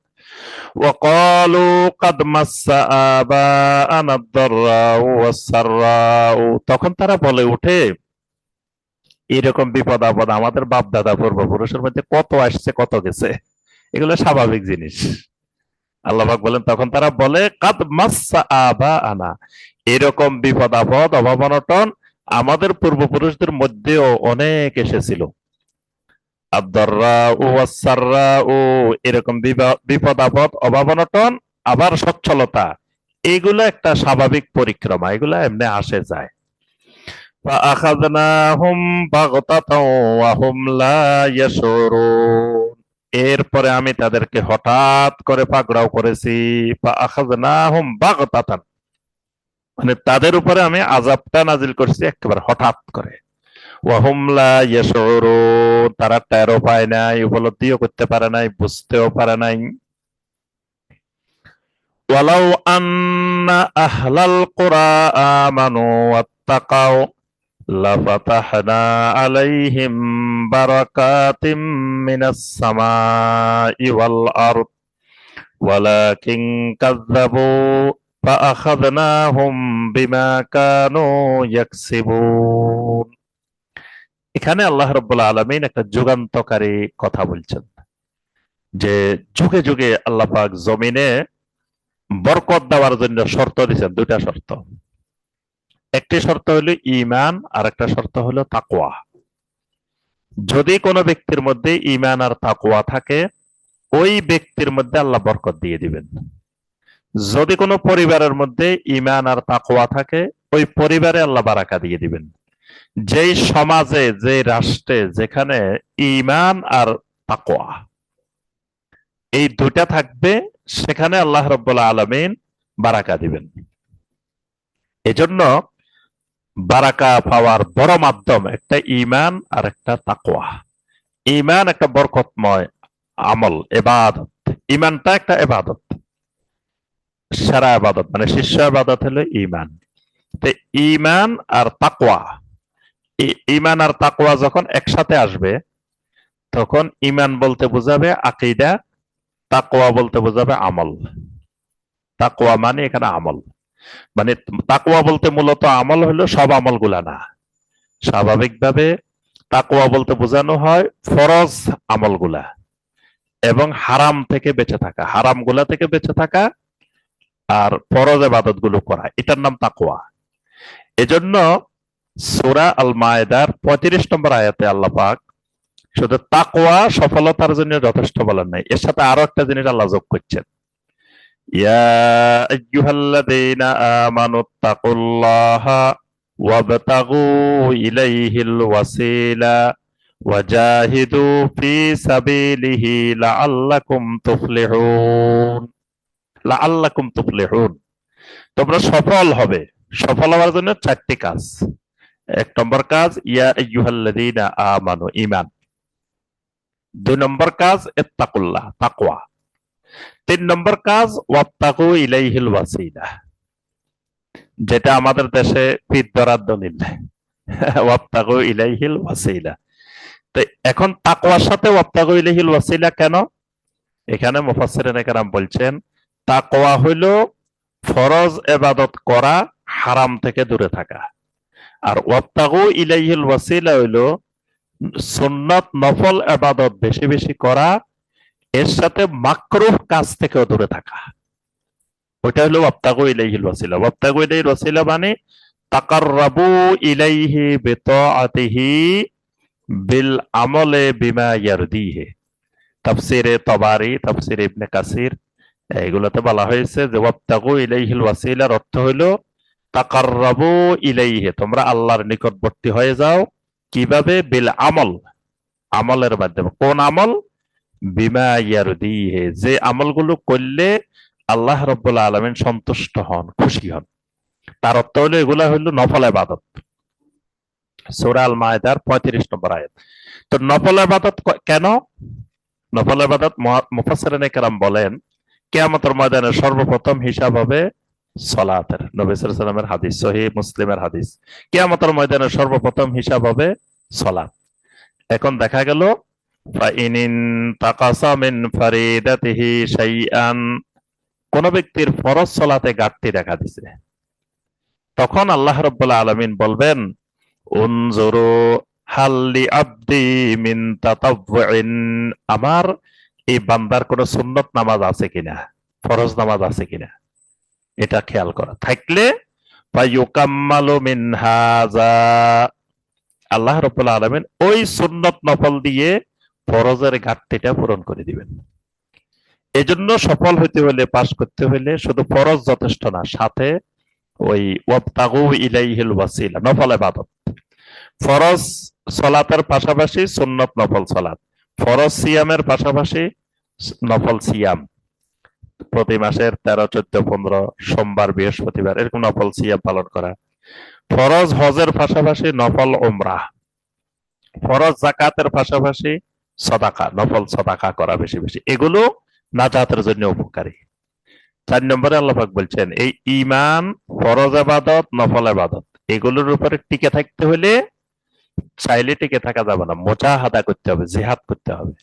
ওয়াকালু কাদ মাসসা আবাআনা আদ-দাররাউ ওয়াস-সাররাউ, তখন তারা বলে ওঠে, এরকম বিপদ আপদ আমাদের বাপ দাদা পূর্বপুরুষের মধ্যে কত আসছে, কত গেছে, এগুলো স্বাভাবিক জিনিস। আল্লাহ পাক বলেন, তখন তারা বলে কাদ মাসসা আবাআনা, এরকম বিপদ আপদ, অভাব অনটন আমাদের পূর্বপুরুষদের মধ্যেও অনেক এসেছিল। আদ-দাররাউ ওয়াস-সাররাউ, এরকম বিপদ আপদ, অভাব অনটন, আবার সচ্ছলতা, এগুলো একটা স্বাভাবিক পরিক্রমা, এগুলো এমনি আসে যায়। فأخذناهم بغتة وهم لا يشعرون, এরপরে আমি তাদেরকে হঠাৎ করে পাকড়াও করেছি। فأخذناهم بغتة, মানে তাদের উপরে আমি আযাবটা নাজিল করছি একেবারে হঠাৎ করে। ওয়াহুম লা ইয়াশউরুন, তারা টেরও পায় নাই, উপলব্ধিও করতে পারে নাই, বুঝতেও পারে নাই। ওয়ালাউ আন্না আহলাল কুরা আমানু ওয়াত্তাকাও লাফাতাহনা আলাইহিম বারাকাতিম মিনাস সামাই ওয়াল আরদ ওয়ালাকিন কাযযাবু ফাআখাযনাহুম বিমা কানু ইয়াকসিবুন। এখানে আল্লাহ রাব্বুল আলামিন একটা যুগান্তকারী কথা বলছেন, যে যুগে যুগে আল্লাহ পাক জমিনে বরকত দেওয়ার জন্য শর্ত দিয়েছেন, দুইটা শর্ত। একটি শর্ত হলো ঈমান, আর একটা শর্ত হলো তাকওয়া। যদি কোনো ব্যক্তির মধ্যে ঈমান আর তাকওয়া থাকে, ওই ব্যক্তির মধ্যে আল্লাহ বরকত দিয়ে দিবেন। যদি কোনো পরিবারের মধ্যে ঈমান আর তাকওয়া থাকে, ওই পরিবারে আল্লাহ বারাকা দিয়ে দিবেন। যেই সমাজে, যে রাষ্ট্রে, যেখানে ঈমান আর তাকওয়া এই দুইটা থাকবে, সেখানে আল্লাহ রাব্বুল আলামিন বারাকা দিবেন। এজন্য বারাকা পাওয়ার বড় মাধ্যম একটা ঈমান আর একটা তাকওয়া। ঈমান একটা বরকতময় আমল, ইবাদত। ঈমানটা একটা ইবাদত, সারা ইবাদত, মানে শীর্ষ ইবাদত হলো ঈমান। তো ঈমান আর তাকওয়া, ঈমান আর তাকওয়া যখন একসাথে আসবে, তখন ঈমান বলতে বোঝাবে আকীদা, তাকওয়া বলতে বোঝাবে আমল। তাকওয়া মানে এখানে আমল, মানে তাকওয়া বলতে মূলত আমল হলো সব আমলগুলা না। স্বাভাবিকভাবে তাকওয়া বলতে বোঝানো হয় ফরজ আমলগুলা এবং হারাম থেকে বেঁচে থাকা, হারামগুলা থেকে বেঁচে থাকা, আর ফরজ ইবাদত গুলো করা, এটার নাম তাকওয়া। এজন্য সূরা আল মায়েদার ৩৫ নম্বর আয়াতে আল্লাহ পাক শুধু তাকওয়া সফলতার জন্য যথেষ্ট বলেন নাই, এর সাথে আরো একটা জিনিস আল্লাহ যোগ করছেন। ইয়া আইয়ুহাল্লাযীনা আমানুত্তাকুল্লাহা ওয়াবতাগু ইলাইহিল ওয়াসিলা ওয়াজাহিদু ফি সাবিলিহি লাআল্লাকুম তুফলিহুন। লাআল্লাকুম তুফলিহুন, তোমরা সফল হবে। সফল হওয়ার জন্য 4টি কাজ। 1 নম্বর কাজ ইয়া আইয়ুহাল্লাযীনা আমানু, ঈমান। 2 নম্বর কাজ ইত্তাকুল্লাহ, তাকওয়া। 3 নম্বর কাজ ওয়াবতাগু ইলাইহিল ওয়াসিলা, যেটা আমাদের দেশে পীর ধরার দলিল। ওয়াবতাগু ইলাইহিল ওয়াসিলা। তো এখন তাকওয়ার সাথে ওয়াবতাগু ইলাইহিল ওয়াসিলা কেন? এখানে মুফাসসিরিনে কেরাম বলছেন, তাকওয়া হইল ফরজ ইবাদত করা, হারাম থেকে দূরে থাকা। আর ওয়াবতাগু ইলাইহিল ওয়াসিলা হইল সুন্নাত নফল ইবাদত বেশি বেশি করা, এর সাথে মাকরুহ কাজ থেকেও দূরে থাকা। ওইটা হলো ওয়াবতাগু ইলাইহিল ওয়াসিলা। ওয়াবতাগু ইলাইহিল ওয়াসিলা মানে তাকাররাবু ইলাইহি বিতাআতিহি বিল আমলে বিমা ইয়ারদিহি। তাফসিরে তবারি, তাফসিরে ইবনে কাসির, এগুলোতে বলা হয়েছে যে ওয়াবতাগু ইলাইহিল ওয়াসিলার অর্থ হলো তাকাররাবু ইলাইহি, তোমরা আল্লাহর নিকটবর্তী হয়ে যাও। কিভাবে? বিল আমল, আমলের মাধ্যমে। কোন আমল? বিমা ইয়ারদিহি, যে আমলগুলো করলে আল্লাহ রাব্বুল আলামিন সন্তুষ্ট হন, খুশি হন। তার অর্থ হলো এগুলা হলো নফল ইবাদত। সূরা আল মায়েদার ৩৫ নম্বর আয়াত। তো নফল ইবাদত কেন? নফল ইবাদত মুফাসসিরিনে কেরাম বলেন, কিয়ামতের ময়দানে সর্বপ্রথম হিসাব হবে সালাতের। নবী সাল্লাল্লাহু আলাইহি ওয়াসাল্লামের হাদিস, সহিহ মুসলিমের হাদিস। কিয়ামতের ময়দানে সর্বপ্রথম হিসাব হবে সালাত। এখন দেখা গেল ফাইনিন তাকাসা মিন ফারিদাতিহি শাইআন, কোন ব্যক্তির ফরজ সালাতে ঘাটতি দেখা দিছে, তখন আল্লাহ রাব্বুল আলামিন বলবেন উনজুরু হাল্লি আব্দি মিন তাতাওয়ুন, আমার এই বান্দার কোন সুন্নত নামাজ আছে কিনা, ফরজ নামাজ আছে কিনা, এটা খেয়াল করা। থাকলে ফায়ুকাম্মালু মিন হাযা, আল্লাহ রাব্বুল আলামিন ওই সুন্নত নফল দিয়ে ফরজের ঘাটতিটা পূরণ করে দিবেন। এজন্য সফল হইতে হলে, পাস করতে হলে শুধু ফরজ যথেষ্ট না, সাথে ওই ওয়াবতাগু ইলাইহিল ওয়াসিলা, নফল ইবাদত। ফরজ সালাতের পাশাপাশি সুন্নত নফল সালাত, ফরজ সিয়ামের পাশাপাশি নফল সিয়াম, প্রতি মাসের 13, 14, 15 সোমবার, বৃহস্পতিবার এরকম নফল সিয়াম পালন করা। ফরজ হজের পাশাপাশি নফল উমরাহ, ফরজ যাকাতের পাশাপাশি সাদাকা, নফল সাদাকা করা বেশি বেশি। এগুলো নাজাতের জন্য উপকারী। 4 নম্বরে আল্লাহ পাক বলছেন এই ঈমান, ফরজ ইবাদত, নফল ইবাদত এগুলোর উপরে টিকে থাকতে হলে চাইলে টিকে থাকা যাবে না, মুজাহাদা করতে হবে, জিহাদ করতে হবে।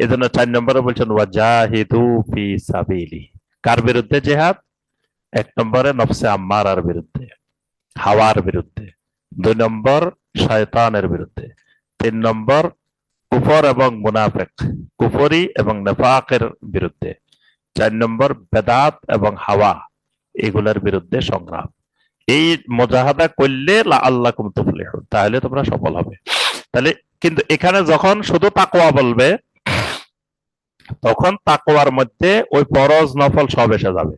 এজন্য 4 নম্বরে বলছেন ওয়াজাহিদু ফি সাবিলি। কার বিরুদ্ধে জিহাদ? 1 নম্বরে নফসে আম্মারার বিরুদ্ধে, হাওয়ার বিরুদ্ধে। 2 নম্বর শয়তানের বিরুদ্ধে। 3 নম্বর কুফর এবং মুনাফিক, কুফরি এবং নেফাকের বিরুদ্ধে। 4 নম্বর বেদাত এবং হাওয়া, এগুলোর বিরুদ্ধে সংগ্রাম। এই মুজাহাদা করলে লাআল্লাকুম তুফলিহুন, তাহলে তোমরা সফল হবে। তাহলে কিন্তু এখানে যখন শুধু তাকওয়া বলবে, তখন তাকওয়ার মধ্যে ওই ফরজ নফল সব এসে যাবে।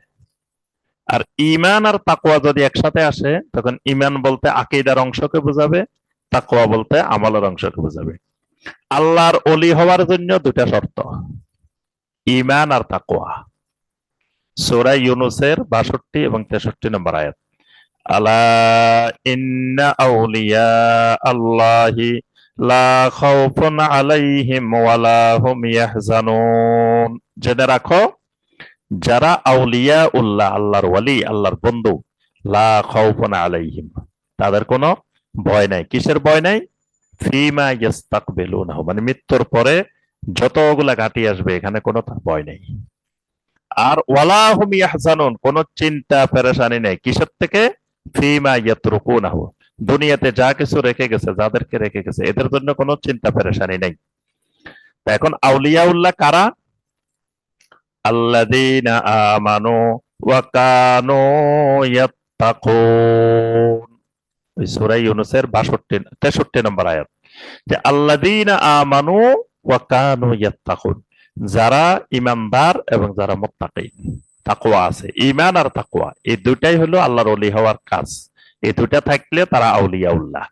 আর ঈমান আর তাকওয়া যদি একসাথে আসে, তখন ঈমান বলতে আকীদার অংশকে বোঝাবে, তাকওয়া বলতে আমলের অংশকে বোঝাবে। আল্লাহর ওলি হওয়ার জন্য দুটা শর্ত, ঈমান আর তাকওয়া। সূরা ইউনূসের ৬২ এবং ৬৩ নম্বর আয়াত, আলা ইন্না আউলিয়া আল্লাহি লা খাউফুন আলাইহিম ওয়ালা হুম ইয়াহজানুন। জেনে রাখো, যারা আউলিয়া উল্লাহ, আল্লাহর ওয়ালি, আল্লাহর বন্ধু, লা খাউফুন আলাইহিম, তাদের কোনো ভয় নাই। কিসের ভয় নাই? ফিমা ইয়াস্তাকবিলুনাহু, মানে মৃত্যুর পরে যতগুলা ঘাটি আসবে, এখানে কোনো তার ভয় নেই। আর ওয়ালা হুম ইয়াহজানুন, কোনো চিন্তা পেরেশানি নেই। কিসের থেকে? ফিমা ইয়াতরুকুনাহু, দুনিয়াতে যা কিছু রেখে গেছে, যাদেরকে রেখে গেছে, এদের জন্য কোনো চিন্তা পেরেশানি নেই। তা এখন আউলিয়াউল্লাহ কারা? আল্লাযীনা আমানু ওয়া কানু ইয়াত্তাকুন। ওই সূরা ইউনূসের ৬২ 63 নম্বর আয়াত, যে আল্লাযীনা আমানু ওয়া কানু ইয়াত্তাকুন, যারা ঈমানদার এবং যারা মুত্তাকিন, তাকওয়া আছে। ঈমান আর তাকওয়া এই দুইটাই হলো আল্লাহর ওলি হওয়ার কাজ। এই দুইটা থাকলে তারা আউলিয়াউল্লাহ।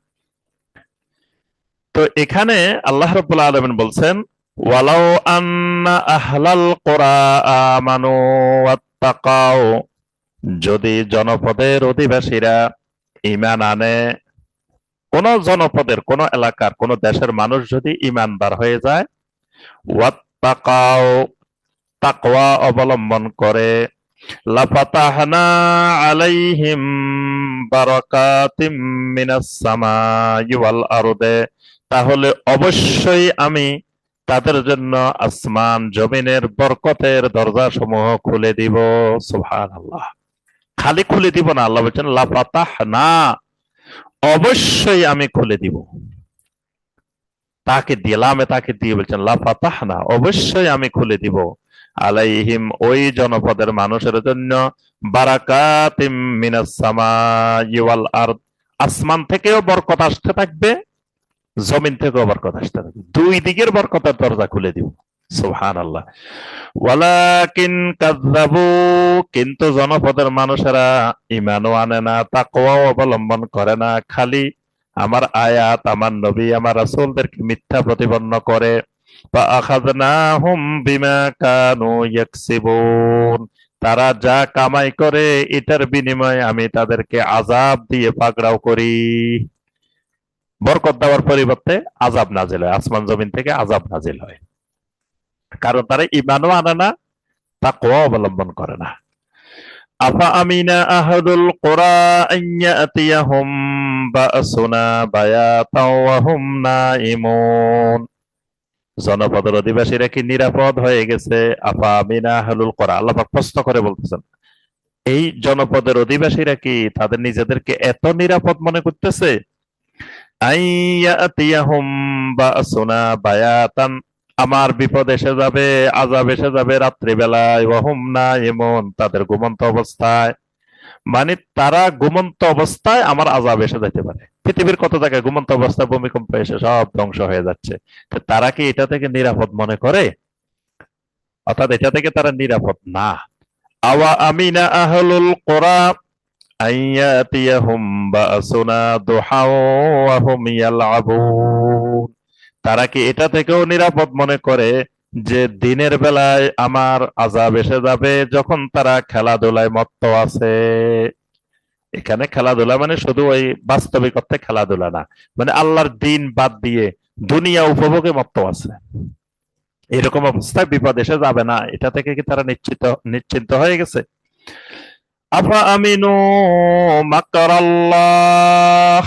তো এখানে আল্লাহ রাব্বুল আলামিন বলছেন, ওয়ালাউ আন্না আহলাল কুরা আমানু ওয়াত্তাকাও, যদি জনপদের অধিবাসীরা ঈমান আনে, কোন জনপদের, কোন এলাকার, কোন দেশের মানুষ যদি ঈমানদার হয়ে যায়, ওয়াত্তাকাও, তাকওয়া অবলম্বন করে, লাফাতাহনা আলাইহিম বারাকাতিম মিনাস সামাই ওয়াল আরদে, তাহলে অবশ্যই আমি তাদের জন্য আসমান জমিনের বরকতের দরজা সমূহ খুলে দিব। সুবহানাল্লাহ। খালি খুলে দিব না, আল্লাহ বলছেন লাফাতাহনা, অবশ্যই আমি খুলে দিব। তাকে দিলাম, তাকে দিয়ে বলছেন লাফাতাহনা, অবশ্যই আমি খুলে দিব, আলাইহিম, ওই জনপদের মানুষের জন্য, বারাকাতিম মিনাস সামাই ওয়াল আরদ, আসমান থেকেও বরকত আসতে থাকবে, জমিন থেকেও বরকত আসতে থাকবে, দুই দিকের বরকতের দরজা খুলে দিব। সুবহানাল্লাহ। ওয়ালাকিন কাযযাবু, কিন্তু জনপদের মানুষেরা ঈমানও আনে না, তাকওয়াও অবলম্বন করে না, খালি আমার আয়াত, আমার নবী, আমার রাসূলদেরকে মিথ্যা প্রতিপন্ন করে। ফাআখাযনাহুম বিমা কানু ইয়াকসিবুন, তারা যা কামাই করে এটার বিনিময়ে আমি তাদেরকে আযাব দিয়ে পাকড়াও করি। বরকত দেওয়ার পরিবর্তে আযাব নাজিল হয়, আসমান জমিন থেকে আযাব নাজিল হয়, কারণ তারা ঈমানও আনে না, তাকওয়া অবলম্বন করে না। আফা আমিনা আহাদুল কুরা আন ইয়াতিয়াহুম বা'সুনা বায়াতাও ওয়া হুম নাইমুন, জনপদের অধিবাসীরা কি নিরাপদ হয়ে গেছে? আফা আমিনা আহলুল কুরা, আল্লাহ পাক প্রশ্ন করে বলতেছেন, এই জনপদের অধিবাসীরা কি তাদের নিজেদেরকে এত নিরাপদ মনে করতেছে? আন ইয়াতিয়াহুম বা'সুনা বায়াতান, আমার বিপদ এসে যাবে, আযাব এসে যাবে রাত্রিবেলায়, ওয়া হুম নাইমুন, তাদের ঘুমন্ত অবস্থায়, মানে তারা ঘুমন্ত অবস্থায় আমার আযাব এসে যেতে পারে। পৃথিবীর কত জায়গায় ঘুমন্ত অবস্থায় ভূমিকম্প এসে সব ধ্বংস হয়ে যাচ্ছে, তো তারা কি এটা থেকে নিরাপদ মনে করে? অর্থাৎ এটা থেকে তারা নিরাপদ না। আওয়া আমিনা আহলুল কুরা আন ইয়াতিয়াহুম বা'সুনা দুহাও ওয়া হুম ইয়ালআবুন, তারা কি এটা থেকেও নিরাপদ মনে করে যে দিনের বেলায় আমার আযাব এসে যাবে যখন তারা খেলাধুলায় মত্ত আছে? এখানে খেলাধুলা মানে শুধু ওই বাস্তবিক অর্থে খেলাধুলা না, মানে আল্লাহর দিন বাদ দিয়ে দুনিয়া উপভোগে মত্ত আছে, এরকম অবস্থায় বিপদ এসে যাবে না, এটা থেকে কি তারা নিশ্চিন্ত হয়ে গেছে? আফা আমিনু মাকরাল্লাহ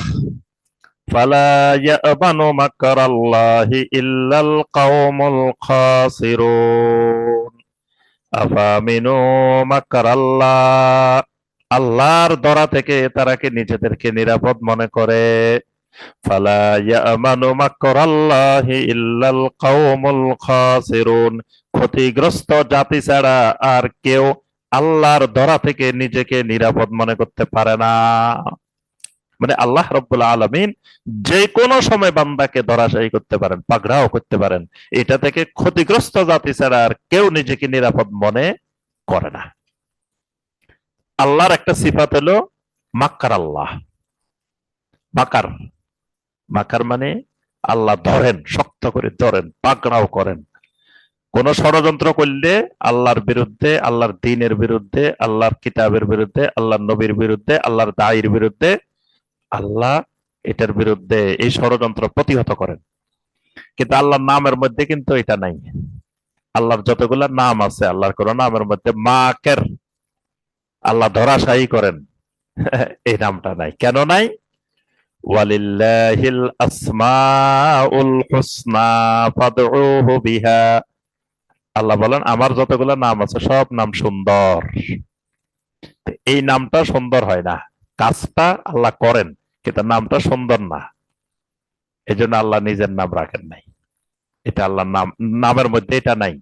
ফালা ইয়াবানু মাকরাল্লাহি ইল্লাল কওমুল খাসিরুন। আফা আমিনু মাকরাল্লাহ, আল্লাহর দরা থেকে তারা কি নিজেদেরকে নিরাপদ মনে করে? ফালা ইয়ামানু মাকরাল্লাহি ইল্লাল কওমুল খাসিরুন, ক্ষতিগ্রস্ত জাতি ছাড়া আর কেউ আল্লাহর ধরা থেকে নিজেকে নিরাপদ মনে করতে পারে না। মানে আল্লাহ রাব্বুল আলামিন যে কোনো সময় বান্দাকে ধরাশায়ী করতে পারেন, পাকড়াও করতে পারেন। এটা থেকে ক্ষতিগ্রস্ত জাতি ছাড়া আর কেউ নিজেকে নিরাপদ মনে করে না। আল্লাহর একটা সিফাত হলো মাক্কার আল্লাহ। মাকার, মাকার মানে আল্লাহ ধরেন, শক্ত করে ধরেন, পাকড়াও করেন। কোন ষড়যন্ত্র করলে আল্লাহর বিরুদ্ধে, আল্লাহর দ্বীনের বিরুদ্ধে, আল্লাহর কিতাবের বিরুদ্ধে, আল্লাহর নবীর বিরুদ্ধে, আল্লাহর দায়ীর বিরুদ্ধে, আল্লাহ এটার বিরুদ্ধে এই ষড়যন্ত্র প্রতিহত করেন। কিন্তু আল্লাহর নামের মধ্যে কিন্তু এটা নাই। আল্লাহর যতগুলা নাম আছে, আল্লাহর কোন নামের মধ্যে মাকের, আল্লাহ ধরাশায়ী করেন, এই নামটা নাই। কেন নাই? ওয়ালিল্লাহিল আসমাউল হুসনা ফাদউহু বিহা। আল্লাহ বলেন আমার যতগুলা নাম আছে সব নাম সুন্দর। এই নামটা সুন্দর হয় না, কাজটা আল্লাহ করেন কিন্তু নামটা সুন্দর না। এই জন্য আল্লাহ নিজের নাম রাখেন নাই। এটা আল্লাহর নাম, নামের মধ্যে এটা নাই,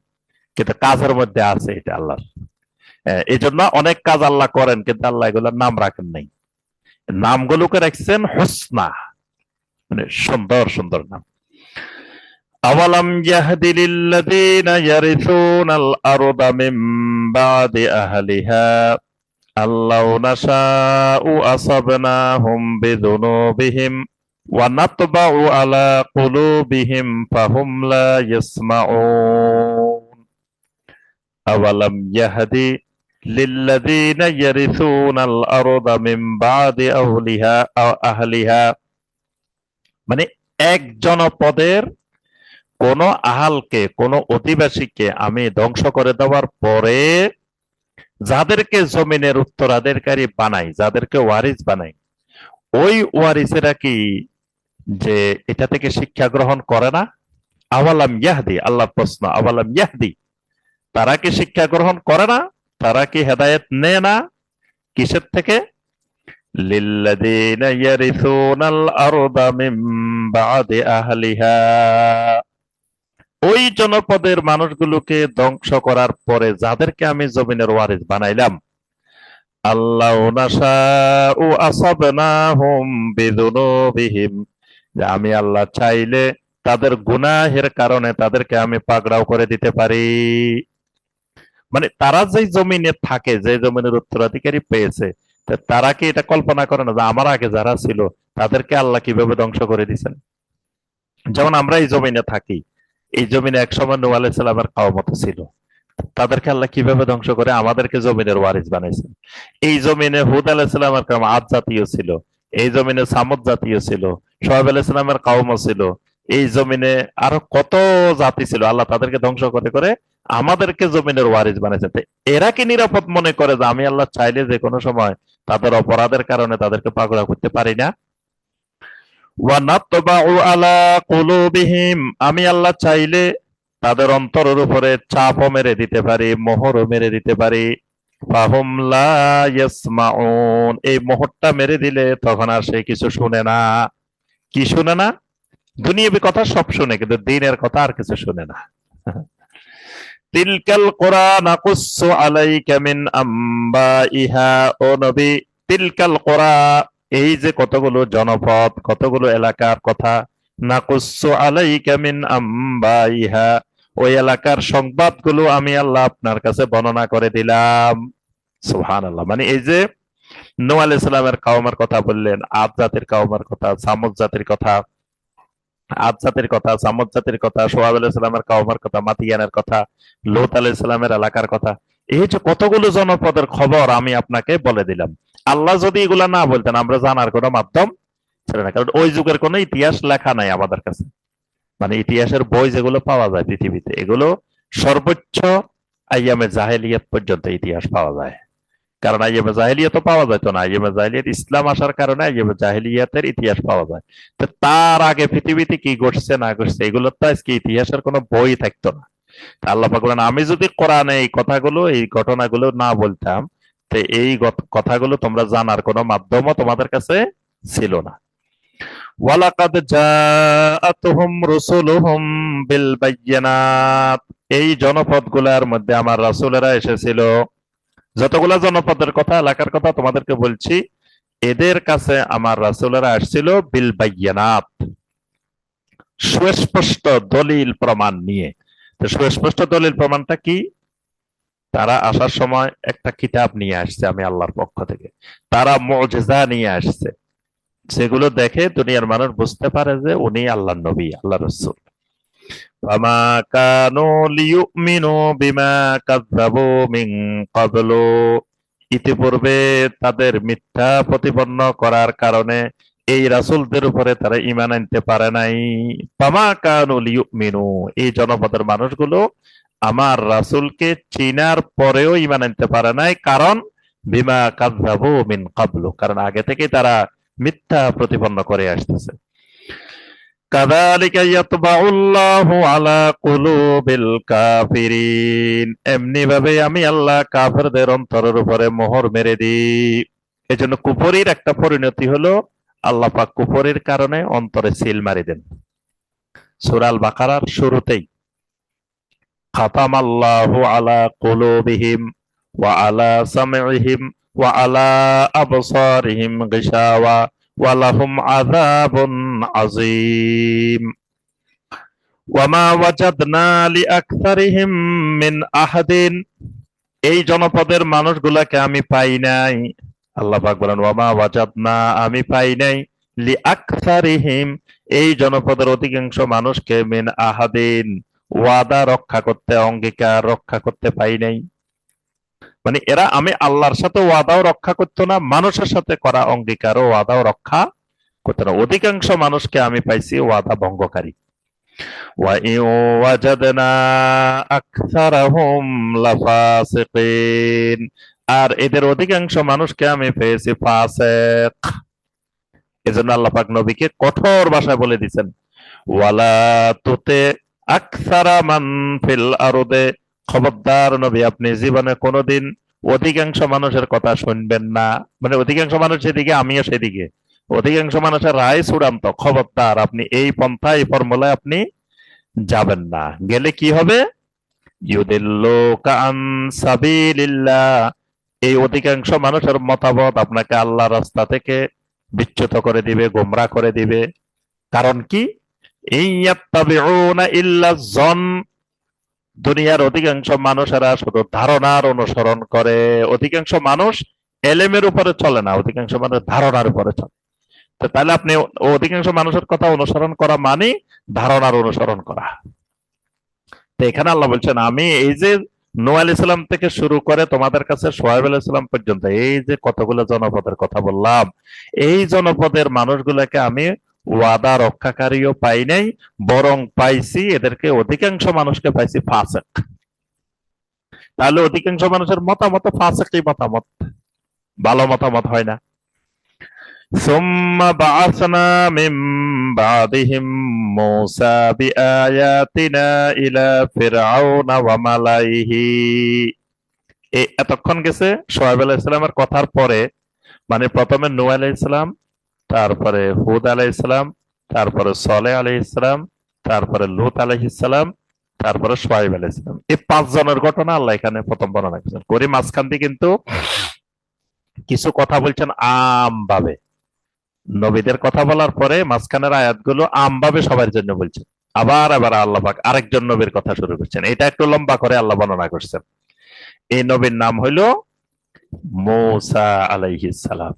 কিন্তু কাজের মধ্যে আছে এটা আল্লাহর। এই জন্য অনেক কাজ আল্লাহ করেন কিন্তু আল্লাহ এগুলোর নাম রাখেন নাই। নামগুলোকে রাখছেন হোসনা, মানে সুন্দর সুন্দর নাম। আওয়ালাম ইয়াহদি লিল্লাযীনা ইয়ারিসুনাল আরদা মিন বাদি আহলিহা আল্লাউ নাশাউ আসাবনাহুম বিযুনুবিহিম ওয়া নাতবাউ আলা কুলুবিহিম ফাহুম লা ইয়াসমাউন। আওয়ালাম ইয়াহদি লিল্লাযীনা ইয়ারিসুনাল আরদা মিন বাদি আহলিহা, মানে এক জনপদের কোন আহালকে, কোন অধিবাসীকে আমি ধ্বংস করে দেওয়ার পরে যাদেরকে জমিনের উত্তরাধিকারী বানাই, যাদেরকে ওয়ারিস বানাই, ওই ওয়ারিসেরা কি যে এটা থেকে শিক্ষা গ্রহণ করে না? আওয়ালাম ইয়াহদি, আল্লাহ প্রশ্ন, আওয়ালাম ইয়াহদি, তারা কি শিক্ষা গ্রহণ করে না? তারা কি হেদায়েত নেয় না? কিসের থেকে? লিল্লাযীনা ইয়ারিসুনাল আরদা মিন বাদি আহলিহা, ওই জনপদের মানুষগুলোকে ধ্বংস করার পরে যাদেরকে আমি জমিনের ওয়ারিস বানাইলাম। আল্লাহু নাশাউ আসাবনাহুম বিযুনুবিহিম, যে আমি আল্লাহ চাইলে তাদের গুনাহের কারণে তাদেরকে আমি পাকড়াও করে দিতে পারি। মানে তারা যে জমিনে থাকে, যে জমিনের উত্তরাধিকারী পেয়েছে, তারা কি এটা কল্পনা করে না যে আমার আগে যারা ছিল তাদেরকে আল্লাহ কিভাবে ধ্বংস করে দিয়েছেন? যেমন আমরা এই জমিনে থাকি, এই জমিনে একসময় নূহ আলাইহিস সালামের কওম ছিল, তাদেরকে আল্লাহ কিভাবে ধ্বংস করে আমাদেরকে জমিনের ওয়ারিস বানাইছেন। এই জমিনে হুদ আলাইহিস সালামের কওম আদ জাতীয় ছিল, এই জমিনে সামুদ জাতীয় ছিল, শুআয়ব আলাইহিস সালামের কওম ছিল, এই জমিনে আরো কত জাতি ছিল, আল্লাহ তাদেরকে ধ্বংস করে করে আমাদেরকে জমিনের ওয়ারিস বানাইছেন। এরা কি নিরাপদ মনে করে যে আমি আল্লাহ চাইলে যে কোনো সময় তাদের অপরাধের কারণে তাদেরকে পাকড়া করতে পারি না? ওয়া নাতবাউ আলা কুলুবিহিম, আমি আল্লাহ চাইলে তাদের অন্তরের উপরে চাপও মেরে দিতে পারি, মোহরও মেরে দিতে পারি। ফাহুম লা ইয়াসমাউন, এই মোহরটা মেরে দিলে তখন আর সে কিছু শুনে না। কি শুনে না? দুনিয়াবী কথা সব শুনে, কিন্তু দ্বীনের কথা আর কিছু শুনে না। তিলকাল কুরা নাকুসসু আলাইকা মিন আম্বাইহা, ও নবী, তিলকাল কুরা, এই যে কতগুলো জনপদ, কতগুলো এলাকার কথা, নাকুসসু আলাইকা মিন আম্বাইহা, ওই এলাকার সংবাদগুলো আমি আল্লাহ আপনার কাছে বর্ণনা করে দিলাম। সুবহানাল্লাহ। মানে এই যে নূহ আলাইহিস সালামের কওমের কথা বললেন, আদ জাতির কওমের কথা, সামুদ জাতির কথা, আদ জাতির কথা, সামুদ জাতির কথা, শুআয়ব আলাইহিস সালামের কওমের কথা, মাদিয়ানের কথা, লূত আলাইহিস সালামের এলাকার কথা, এই যে কতগুলো জনপদের খবর আমি আপনাকে বলে দিলাম। আল্লাহ যদি এগুলা না বলতেন আমরা জানার কোনো মাধ্যম ছিল না, কারণ ওই যুগের কোনো ইতিহাস লেখা নাই আমাদের কাছে। মানে ইতিহাসের বই যেগুলো পাওয়া যায় পৃথিবীতে, এগুলো সর্বোচ্চ আইয়ামে জাহেলিয়াত পর্যন্ত ইতিহাস পাওয়া যায়। কারণ আইয়ামে জাহেলিয়াত পাওয়া যেত না, আইয়ামে জাহেলিয়াত ইসলাম আসার কারণে আইয়ামে জাহেলিয়াতের ইতিহাস পাওয়া যায়। তো তার আগে পৃথিবীতে কি ঘটছে না ঘটছে এগুলো তো আজকে ইতিহাসের কোনো বই থাকতো না। আল্লাহ পাক বলেন আমি যদি কোরআনে এই কথাগুলো, এই ঘটনাগুলো না বলতাম, তো এই কথাগুলো তোমরা জানার কোনো মাধ্যমও তোমাদের কাছে ছিল না। ওয়ালাকাদ জাআতুহুম রুসুলুহুম বিল বায়্যিনাত, এই জনপদগুলোর মধ্যে আমার রাসূলেরা এসেছিল যতগুলা জনপদের কথা, এলাকার কথা তোমাদেরকে বলছি, এদের কাছে আমার রাসূলেরা আসছিল বিল বাইয়িনাত, সুস্পষ্ট দলিল প্রমাণ নিয়ে। তো সুস্পষ্ট দলিল প্রমাণটা কি? তারা আসার সময় একটা কিতাব নিয়ে আসছে আমি আল্লাহর পক্ষ থেকে, তারা মুজিজা নিয়ে আসছে, যেগুলো দেখে দুনিয়ার মানুষ বুঝতে পারে যে উনি আল্লাহর নবী, আল্লাহর রাসূল। ফামা কানু লিয়ুমিনু বিমা কাযযাবু মিন ক্বাবলু, ইতিপূর্বে তাদের মিথ্যা প্রতিপন্ন করার কারণে এই রাসূলদের উপরে তারা ঈমান আনতে পারে নাই। ফামা কানু লিয়ুমিনু, এই জনপদের মানুষগুলো আমার রাসূলকে চিনার পরেও ঈমান আনতে পারে নাই, কারণ বিমা কাযযাবু মিন ক্বাবলু, কারণ আগে থেকেই তারা মিথ্যা প্রতিপন্ন করে আসতেছে। কাযালিকা ইয়াতবাউল্লাহু আলা কুলুবিল কাফিরিন, এমনি ভাবে আমি আল্লাহ কাফেরদের অন্তরের উপরে মোহর মেরে দিই। এজন্য কুফরির একটা পরিণতি হলো আল্লাহ পাক কুফরির কারণে অন্তরে সিল মারি দেন। সূরা আল বাকারার শুরুতেই খাতামাল্লাহু আলা কুলুবিহিম ওয়া আলা সামইহিম ওয়া আলা আবসারিহিম গিশাওয়া ওয়া লাহুম আযাবুন আযীম ওয়ামা ওয়াজাদনা লিআকসারিহিম মিন আহাদিন, এই জনপদের মানুষগুলাকে আমি পাই নাই। আল্লাহ পাক বলেন ওয়ামা ওয়াজাদনা, আমি পাই নাই, লিআকসারিহিম, এই জনপদের অধিকাংশ মানুষকে, মিন আহাদিন, ওয়াদা রক্ষা করতে, অঙ্গীকার রক্ষা করতে পাই নাই। মানে এরা আমি আল্লাহর সাথে ওয়াদাও রক্ষা করতো না, মানুষের সাথে করা অঙ্গীকার ও ওয়াদাও রক্ষা করতো না। অধিকাংশ মানুষকে আমি পাইছি ওয়াদা ভঙ্গকারী। وَإِنْ وَجَدْنَا أَكْثَرَهُمْ لَفَاسِقِينَ, আর এদের অধিকাংশ মানুষকে আমি পেয়েছি ফাসিক। এজন্য আল্লাহ পাক নবীকে কঠোর ভাষায় বলে দিয়েছেন, ওয়ালা তুতে আকসারা মান ফিল আরদে, খবরদার নবী আপনি জীবনে কোনোদিন অধিকাংশ মানুষের কথা শুনবেন না। মানে অধিকাংশ মানুষ সেদিকে, আমিও সেদিকে, অধিকাংশ মানুষের রায় চূড়ান্ত, খবরদার আপনি এই পন্থা, এই ফর্মুলায় আপনি যাবেন না। গেলে কি হবে? ইউদিল্লুকা আন সাবিলিল্লাহ, এই অধিকাংশ মানুষের মতামত আপনাকে আল্লাহর রাস্তা থেকে বিচ্যুত করে দিবে, গোমরাহ করে দিবে। কারণ কি? ইয়াত্তাবিউনা ইল্লা জন, দুনিয়ার অধিকাংশ মানুষেরা শুধু ধারণার অনুসরণ করে। অধিকাংশ মানুষ এলেমের উপরে চলে না, অধিকাংশ মানুষ ধারণার উপরে চলে। তো তাহলে আপনি অধিকাংশ মানুষের কথা অনুসরণ করা মানে ধারণার অনুসরণ করা। তো এখানে আল্লাহ বলছেন আমি এই যে নূহ আলাইহিস সালাম থেকে শুরু করে তোমাদের কাছে শুআয়ব আলাইহিস সালাম পর্যন্ত এই যে কতগুলো জনপদের কথা বললাম, এই জনপদের মানুষগুলোকে আমি ওয়াদা রক্ষাকারীও পাই নাই, বরং পাইছি এদেরকে অধিকাংশ মানুষকে পাইছি ফাসিক। তাহলে অধিকাংশ মানুষের মতামত ফাসিকই মতামত, ভালো মতামত হয় না। ثم بعثنا من بعدهم موسى بآياتنا إلى فرعون وملئه, এতক্ষণ গেছে শুআয়ব আলাইহিস সালামের কথার পরে, মানে প্রথমে নূহ আলাইহিস সালাম, তারপরে হুদ আলাইহিস সালাম, তারপরে সালেহ আলাইহিস সালাম, তারপরে লূত আলাইহিস সালাম, তারপরে শুআয়ব আলাইহিস সালাম। এই 5 জনের ঘটনা আল্লাহ এখানে প্রথম বর্ণনা করেছেন। করে মাঝখান দিয়ে কিন্তু কিছু কথা বলছেন আমভাবে। নবীদের কথা বলার পরে মাঝখানের আয়াতগুলো আমভাবে সবার জন্য বলছেন। আবার আল্লাহ পাক আরেকজন নবীর কথা শুরু করছেন। এটা একটু লম্বা করে আল্লাহ বর্ণনা করছেন। এই নবীর নাম হইল মূসা আলাইহিস সালাম।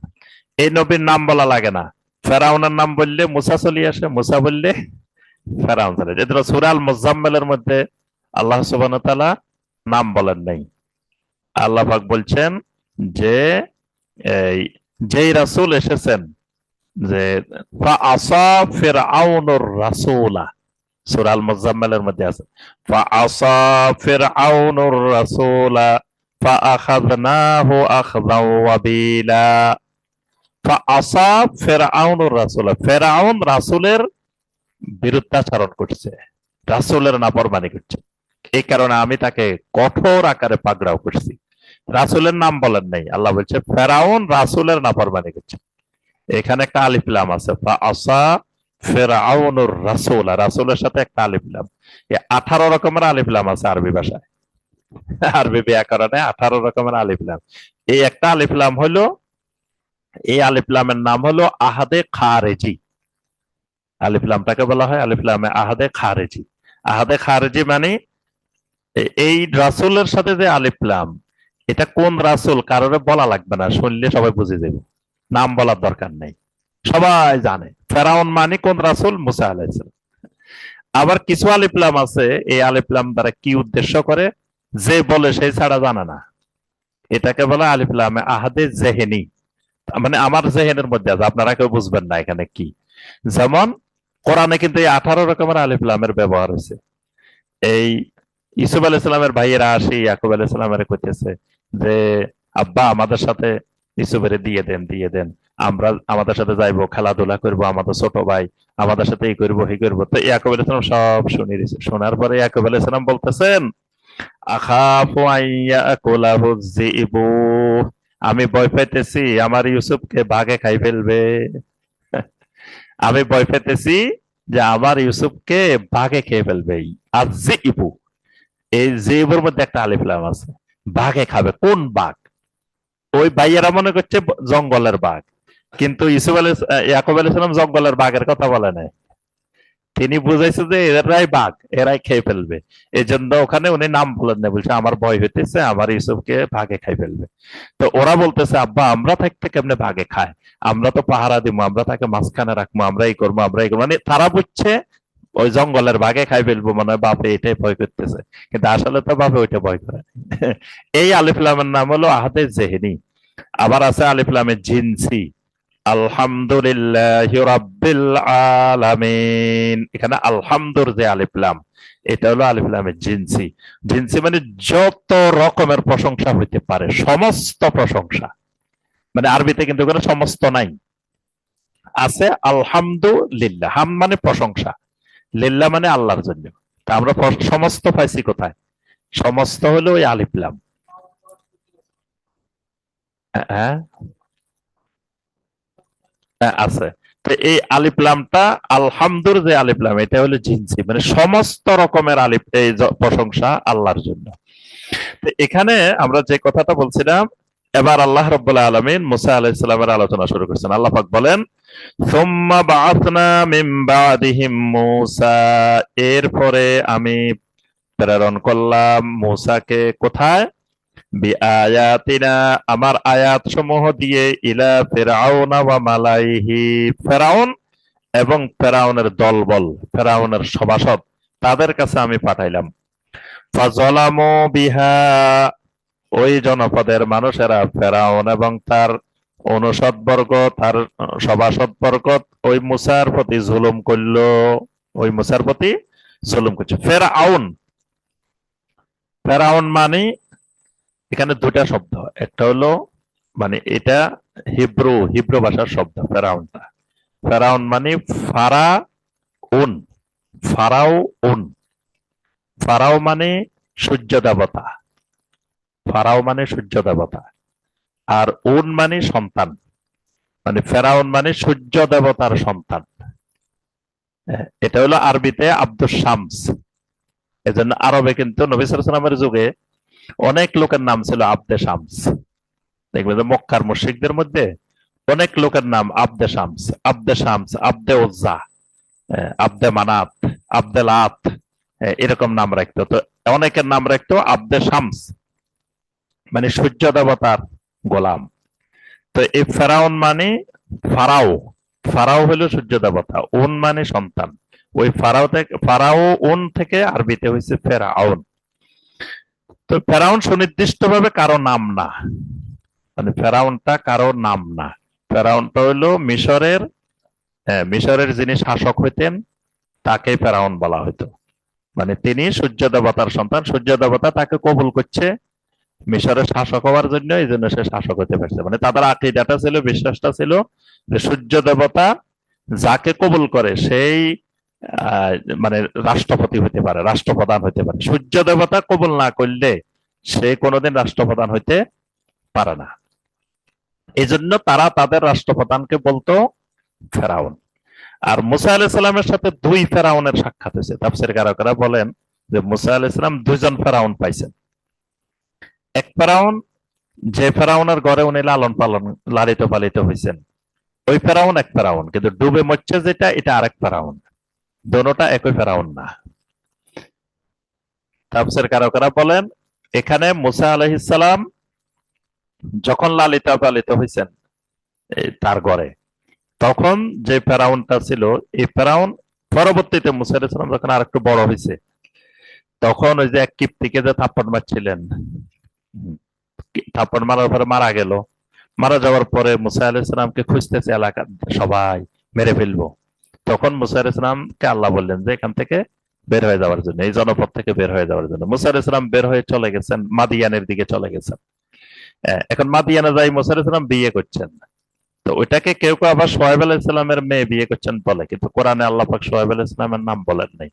এই নবীর নাম বলা লাগে না, ফেরাউনের নাম বললে মুসা চলে আসে, মুসা বললে ফেরাউন চলে আসে। এদের সূরা আল মুজাম্মিলের মধ্যে আল্লাহ সুবহানাহু ওয়া তাআলা নাম বলেন নাই। আল্লাহ পাক বলছেন যে যেই রাসূল এসেছেন, যে ফাআসা ফিরআউনুর রাসূলা, সূরা আল মুজাম্মিলের মধ্যে আছে ফাআসা ফিরআউনুর রাসূলা ফাআখাযনাহু আখযাও ওয়াবিলা। ফাআসা ফিরআউনুর রাসূলা, ফিরআউন রাসূলের বিরুদ্ধাচরণ করছে, রাসূলের নাফরমানি করছে, এই কারণে আমি তাকে কঠোর আকারে পাকড়াও করছি। রাসূলের নাম বলেন নাই, আল্লাহ বলছে ফেরাউন রাসূলের নাফরমানি করছে। এখানে একটা আলিফ লাম আছে, ফাআসা ফিরআউনুর রাসূলা, রাসূলের সাথে একটা আলিফ লাম। এই 18 রকমের আলিফ লাম আছে আরবি ভাষায়। আরবি ব্যাকরণে 18 রকমের আলিফ লাম। এই একটা আলিফ লাম হলো, এই আলিফ লামের নাম হলো আহাদে খারেজি। আলিফ লামটাকে বলা হয় আলিফ লামে আহাদে খারেজি। আহাদে খারেজি মানে এই রাসূলের সাথে যে আলিফ লাম, এটা কোন রাসূল কারোর বলা লাগবে না, শুনলে সবাই বুঝে যাবে, নাম বলার দরকার নেই, সবাই জানে ফেরাউন মানে কোন রাসূল, মুসা আলাইহিস সালাম। আবার কিছু আলিফ লাম আছে, এই আলিফ লাম দ্বারা কি উদ্দেশ্য করে, যে বলে সেই ছাড়া জানে না, এটাকে বলে আলিফ লামে আহাদে জেহেনি। মানে আমার জেহেনের মধ্যে আছে, আপনারা কেউ বুঝবেন না এখানে কি। যেমন কোরআনে কিন্তু এই 18 রকমের আলিফ লামের ব্যবহার হয়েছে। এই ইউসুফ আলাইহিস সালামের ভাইয়েরা আসি ইয়াকুব আলাইহিস সালামের কইতেছে যে আব্বা আমাদের সাথে ইউসুফের দিয়ে দেন, আমরা আমাদের সাথে যাইবো, খেলাধুলা করব, আমাদের ছোট ভাই আমাদের সাথে এই করবো এই করবো। তো ইয়াকুব আলাইহিস সালাম সব শুনে দিয়েছে। শোনার পরে ইয়াকুব আলাইহিস সালাম বলতেছেন, আখাফু আইয়াকুলাহু যিবু, আমি ভয় পাইতেছি আমার ইউসুফকে বাঘে খাই ফেলবে। আমি ভয় পেতেছি যে আমার ইউসুফকে বাঘে খেয়ে ফেলবে। আর যিবু, এই জিবুর মধ্যে একটা আলিফ লাম আছে, বাঘে খাবে। কোন বাঘ? ওই ভাইয়েরা মনে করছে জঙ্গলের বাঘ, কিন্তু ইয়াকুব আলাইহিস সালাম জঙ্গলের বাঘের কথা বলে নাই। তিনি বুঝাইছে যে এরাই বাঘ, এরাই খেয়ে ফেলবে। এই জন্য ওখানে উনি নাম বলেন না, বলছে আমার ভয় হইতেছে আমার ইউসুফকে বাঘে খাই ফেলবে। তো ওরা বলতেছে আব্বা আমরা থাকতে কেমনে বাঘে খায়, আমরা তো পাহারা দিব, আমরা তাকে মাঝখানে রাখবো, আমরা এই করবো আমরা এই করবো। মানে তারা বুঝছে ওই জঙ্গলের বাঘে খাই ফেলবো, মনে হয় বাপে এটাই ভয় করতেছে, কিন্তু আসলে তো বাপে ওইটা ভয় করে। এই আলিফ লামের নাম হলো আহাদে জেহেনি। আবার আছে আলিফ লামে জিনসি, আলহামদুলিল্লাহি রাব্বিল আলামিন। এখানে আলহামদুর যে আলিফ লাম, এটা হলো আলিফ লামে জিনসি। জিনসি মানে যত রকমের প্রশংসা হইতে পারে, সমস্ত প্রশংসা। মানে আরবিতে কিন্তু কোনো সমস্ত নাই, আছে আলহামদুলিল্লাহ। হাম মানে প্রশংসা, লিল্লাহ মানে আল্লাহর জন্য। তা আমরা সমস্ত পাইছি কোথায়? সমস্ত হলো ওই আলিফ লাম। হ্যাঁ, হ্যাঁ, আছে। তো এই আলিফ লামটা আলহামদুর যে আলিফ লাম, এটা হলো জিনসি, মানে সমস্ত রকমের আলিফ, এই প্রশংসা আল্লাহর জন্য। তো এখানে আমরা যে কথাটা বলছিলাম, এবার আল্লাহ রাব্বুল আলামিন মুসা আলাইহিস সালামের আলোচনা শুরু করছেন। আল্লাহ পাক বলেন, সুম্মা বাআসনা মিন বাদিহিম মূসা, এরপরে আমি প্রেরণ করলাম মূসাকে কোথায়? বিআয়াতিনা, আমার আয়াত সমূহ দিয়ে, ইলা ফিরআউনা ওয়া মালাইহি, ফেরাউন এবং ফেরাউনের দলবল, ফেরাউনের সভাসদ, তাদের কাছে আমি পাঠাইলাম। ফাযলামু বিহা, ওই জনপদের মানুষেরা ফেরাউন এবং তার অনুষদবর্গ, তার সভাসদবর্গ ওই মুসার প্রতি জুলুম করলো, ওই মুসার প্রতি জুলুম করছে। ফেরাউন, ফেরাউন মানে এখানে দুটা শব্দ, একটা হলো মানে এটা হিব্রু ভাষার শব্দ ফেরাউনটা। ফেরাউন মানে ফারা উন, ফারাও উন। ফারাও মানে সূর্য দেবতা, ফারাও মানে সূর্য দেবতা, আর উন মানে সন্তান। মানে ফেরাউন মানে সূর্য দেবতার সন্তান। এটা হলো আরবিতে আব্দুস শামস। এজন্য আরবে কিন্তু নবী সাল্লাল্লাহু আলাইহি ওয়াসাল্লামের যুগে অনেক লোকের নাম ছিল আব্দে শামস। দেখবেন যে মক্কার মুশরিকদের মধ্যে অনেক লোকের নাম আব্দে শামস, আব্দে শামস, আব্দে উজ্জা, আব্দে মানাত, আব্দে লাত, এরকম নাম রাখতো। তো অনেকের নাম রাখতো আব্দে শামস, মানে সূর্য দেবতার গোলাম। তো এই ফেরাউন মানে ফারাও, ফারাও হলো সূর্য দেবতা, উন মানে সন্তান। ওই ফারাও উন থেকে আরবিতে হয়েছে ফেরাউন। তো ফেরাউন সুনির্দিষ্ট ভাবে কারো নাম না, মানে ফেরাউনটা কারো নাম না। ফেরাউনটা হইলো মিশরের যিনি শাসক হইতেন তাকে ফেরাউন বলা হইতো। মানে তিনি সূর্য দেবতার সন্তান, সূর্য দেবতা তাকে কবুল করছে মিশরের শাসক হওয়ার জন্য, এই জন্য সে শাসক হতে পারছে। মানে তাদের আকীদাটা ছিল, বিশ্বাসটা ছিল যে সূর্য দেবতা যাকে কবুল করে সেই মানে রাষ্ট্রপতি হতে পারে, রাষ্ট্রপ্রধান হতে পারে। সূর্য দেবতা কবুল না করলে সে কোনোদিন রাষ্ট্রপ্রধান হইতে পারে না। এই জন্য তারা তাদের রাষ্ট্রপ্রধানকে বলতো ফেরাউন। আর মুসা আলাইহিস সালামের সাথে দুই ফেরাউনের সাক্ষাৎ হয়েছে। তাফসীর কারকেরা বলেন যে মুসা আলাইহিস সালাম দুইজন ফেরাউন পাইছেন। এক ফেরাউন, যে ফেরাউনের ঘরে উনি লালন পালন লালিত পালিত হয়েছেন, ওই ফেরাউন এক ফেরাউন, কিন্তু ডুবে মরছে যেটা, এটা আরেক ফেরাউন। দোনোটা একই ফেরাউন না। তাফসীর কারকেরা বলেন, এখানে মুসা আলাইহিস সালাম যখন লালিত পালিত হয়েছেন তার ঘরে, তখন যে ফেরাউনটা ছিল, এই ফেরাউন পরবর্তীতে মুসা আলাইহিস সালাম যখন আর একটু বড় হয়েছে, তখন ওই যে এক কিপ্তিকে যে থাপ্পড় মারছিলেন, থাপ্পড় মারার পরে মারা গেল। মারা যাওয়ার পরে মুসা আলাইহিস সালামকে খুঁজতেছে এলাকা সবাই, মেরে ফেলবো। তখন মুসা আলাইহিস সালামকে আল্লাহ বললেন যে এখান থেকে বের হয়ে যাওয়ার জন্য, এই জনপদ থেকে বের হয়ে যাওয়ার জন্য। মুসা আলাইহিস সালাম বের হয়ে চলে গেছেন, মাদিয়ানের দিকে চলে গেছেন। এখন মাদিয়ানে যাই মুসা আলাইহিস সালাম বিয়ে করছেন। তো ওইটাকে কেউ কেউ আবার সোহাইব আলাইহিস সালামের মেয়ে বিয়ে করছেন বলে, কিন্তু কোরআনে আল্লাহ পাক সোহাইব আলাইহিস সালামের নাম বলেন নাই।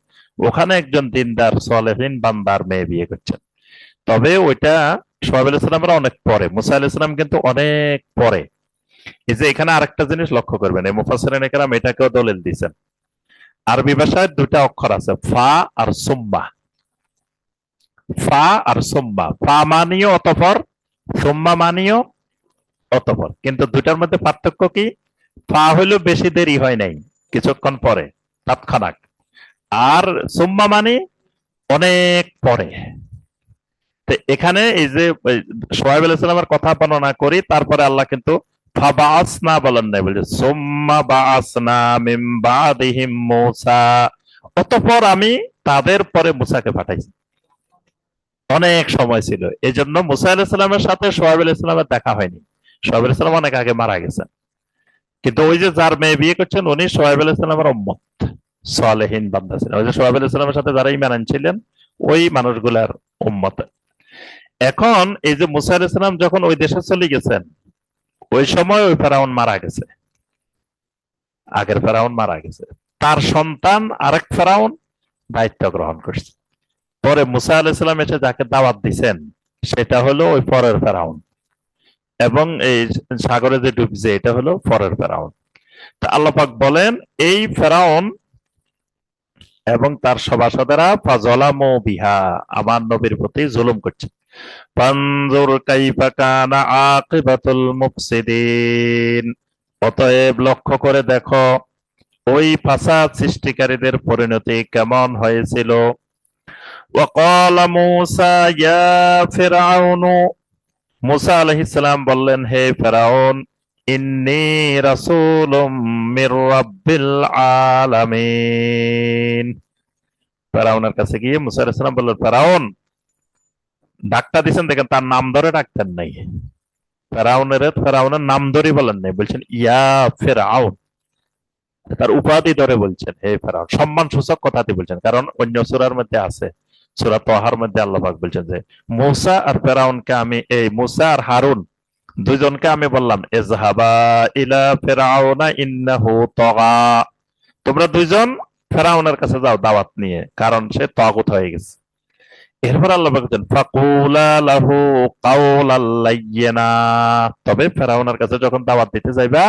ওখানে একজন দিনদার সালেহিন বান্দার মেয়ে বিয়ে করছেন। তবে ওইটা সোহাইব আলাইহিস সালামের অনেক পরে, মুসা আলাইহিস সালাম কিন্তু অনেক পরে। এই যে এখানে আরেকটা জিনিস লক্ষ্য করবেন, এই মুফাসসিরিনে কেরাম এটাকেও দলিল দিয়েছেন। আরবি ভাষায় দুটা অক্ষর আছে, ফা আর সুম্মা। ফা আর সুম্মা, ফা মানিও অতঃপর, সুম্মা মানিও অতঃপর, কিন্তু দুটার মধ্যে পার্থক্য কি? ফা হইলো বেশি দেরি হয় নাই, কিছুক্ষণ পরে, তৎক্ষণাৎ। আর সুম্মা মানে অনেক পরে। তো এখানে এই যে সোহাইব আলাইহিস সালামের কথা বর্ণনা করি, তারপরে আল্লাহ কিন্তু ফাবাসনা বলেন নাই, বলছে সুম্মা বাসনা মিন বাদিহিম মূসা, অতঃপর আমি তাদের পরে মুসাকে পাঠাইছি। অনেক সময় ছিল, এই জন্য মুসা আলাইহিস সালামের সাথে সোহাইব আলাইহিস সালামের দেখা হয়নি। সোহাইব আলাইহিস সালাম অনেক আগে মারা গেছেন। কিন্তু ওই যে যার মেয়ে বিয়ে করছেন, উনি সোহাইব আলাইহিস সালামের উম্মত, সালেহিন বান্দা ছিলেন। ওই যে সোহাইব আলাইহিস সালামের সাথে যারা ঈমান আনছিলেন, ওই মানুষগুলার উম্মত। এখন এই যে মুসা আলাইহিস সালাম যখন ওই দেশে চলে গেছেন, ওই সময় ওই ফেরাউন মারা গেছে, আগের ফেরাউন মারা গেছে। তার সন্তান আরেক ফেরাউন দায়িত্ব গ্রহণ করছে। পরে মুসা আলাইহিস সালাম এসে যাকে দাওয়াত দিছেন, সেটা হলো ওই পরের ফেরাউন, এবং এই সাগরে যে ডুবছে এটা হলো পরের ফেরাউন। তা আল্লাহ পাক বলেন, এই ফেরাউন এবং তার সভাসদেরা ফাজলামু বিহা, আমার নবীর প্রতি জুলুম করছে। ফানজুর কাইফা কানা আকিবাতুল মুফসিদিন, অতএব লক্ষ্য করে দেখো ওই ফাসাদ সৃষ্টিকারীদের পরিণতি কেমন হয়েছিল। ওয়াকালা মূসা ইয়া ফিরআউনু, মূসা আলাইহিস সালাম বললেন, হে ফেরাউন, ইন্নী রাসূলুম মির রাব্বিল আলামিন। ফেরাউনের কাছে গিয়ে মূসা আলাইহিস সালাম বললেন, ফেরাউন, ডাকটা দিচ্ছেন দেখেন, তার নাম ধরে ডাকতেন নাই। ফেরাউনের নাম ধরে বলেন নাই, বলছেন ইয়া ফেরাউন, তার উপাধি ধরে বলছেন, হে ফেরাউন, সম্মান সূচক কথাটি বলছেন। কারণ অন্য সূরার মধ্যে আছে, সূরা তাহার মধ্যে আল্লাহ পাক বলছেন যে মূসা আর ফেরাউনকে আমি, এই মূসা আর হারুন দুইজনকে আমি বললাম, ইযহাবা ইলা ফিরআউনা ইন্নাহু তাগা, তোমরা দুইজন ফেরাউনের কাছে যাও দাওয়াত নিয়ে, কারণ সে তাগুত হয়ে গেছে। এরপর আল্লাহ পাক বলেন, ফাকুলা লাহু কাওলাল লাইয়িনা, তবে ফেরাউনের কাছে যখন দাওয়াত দিতে যাইবা,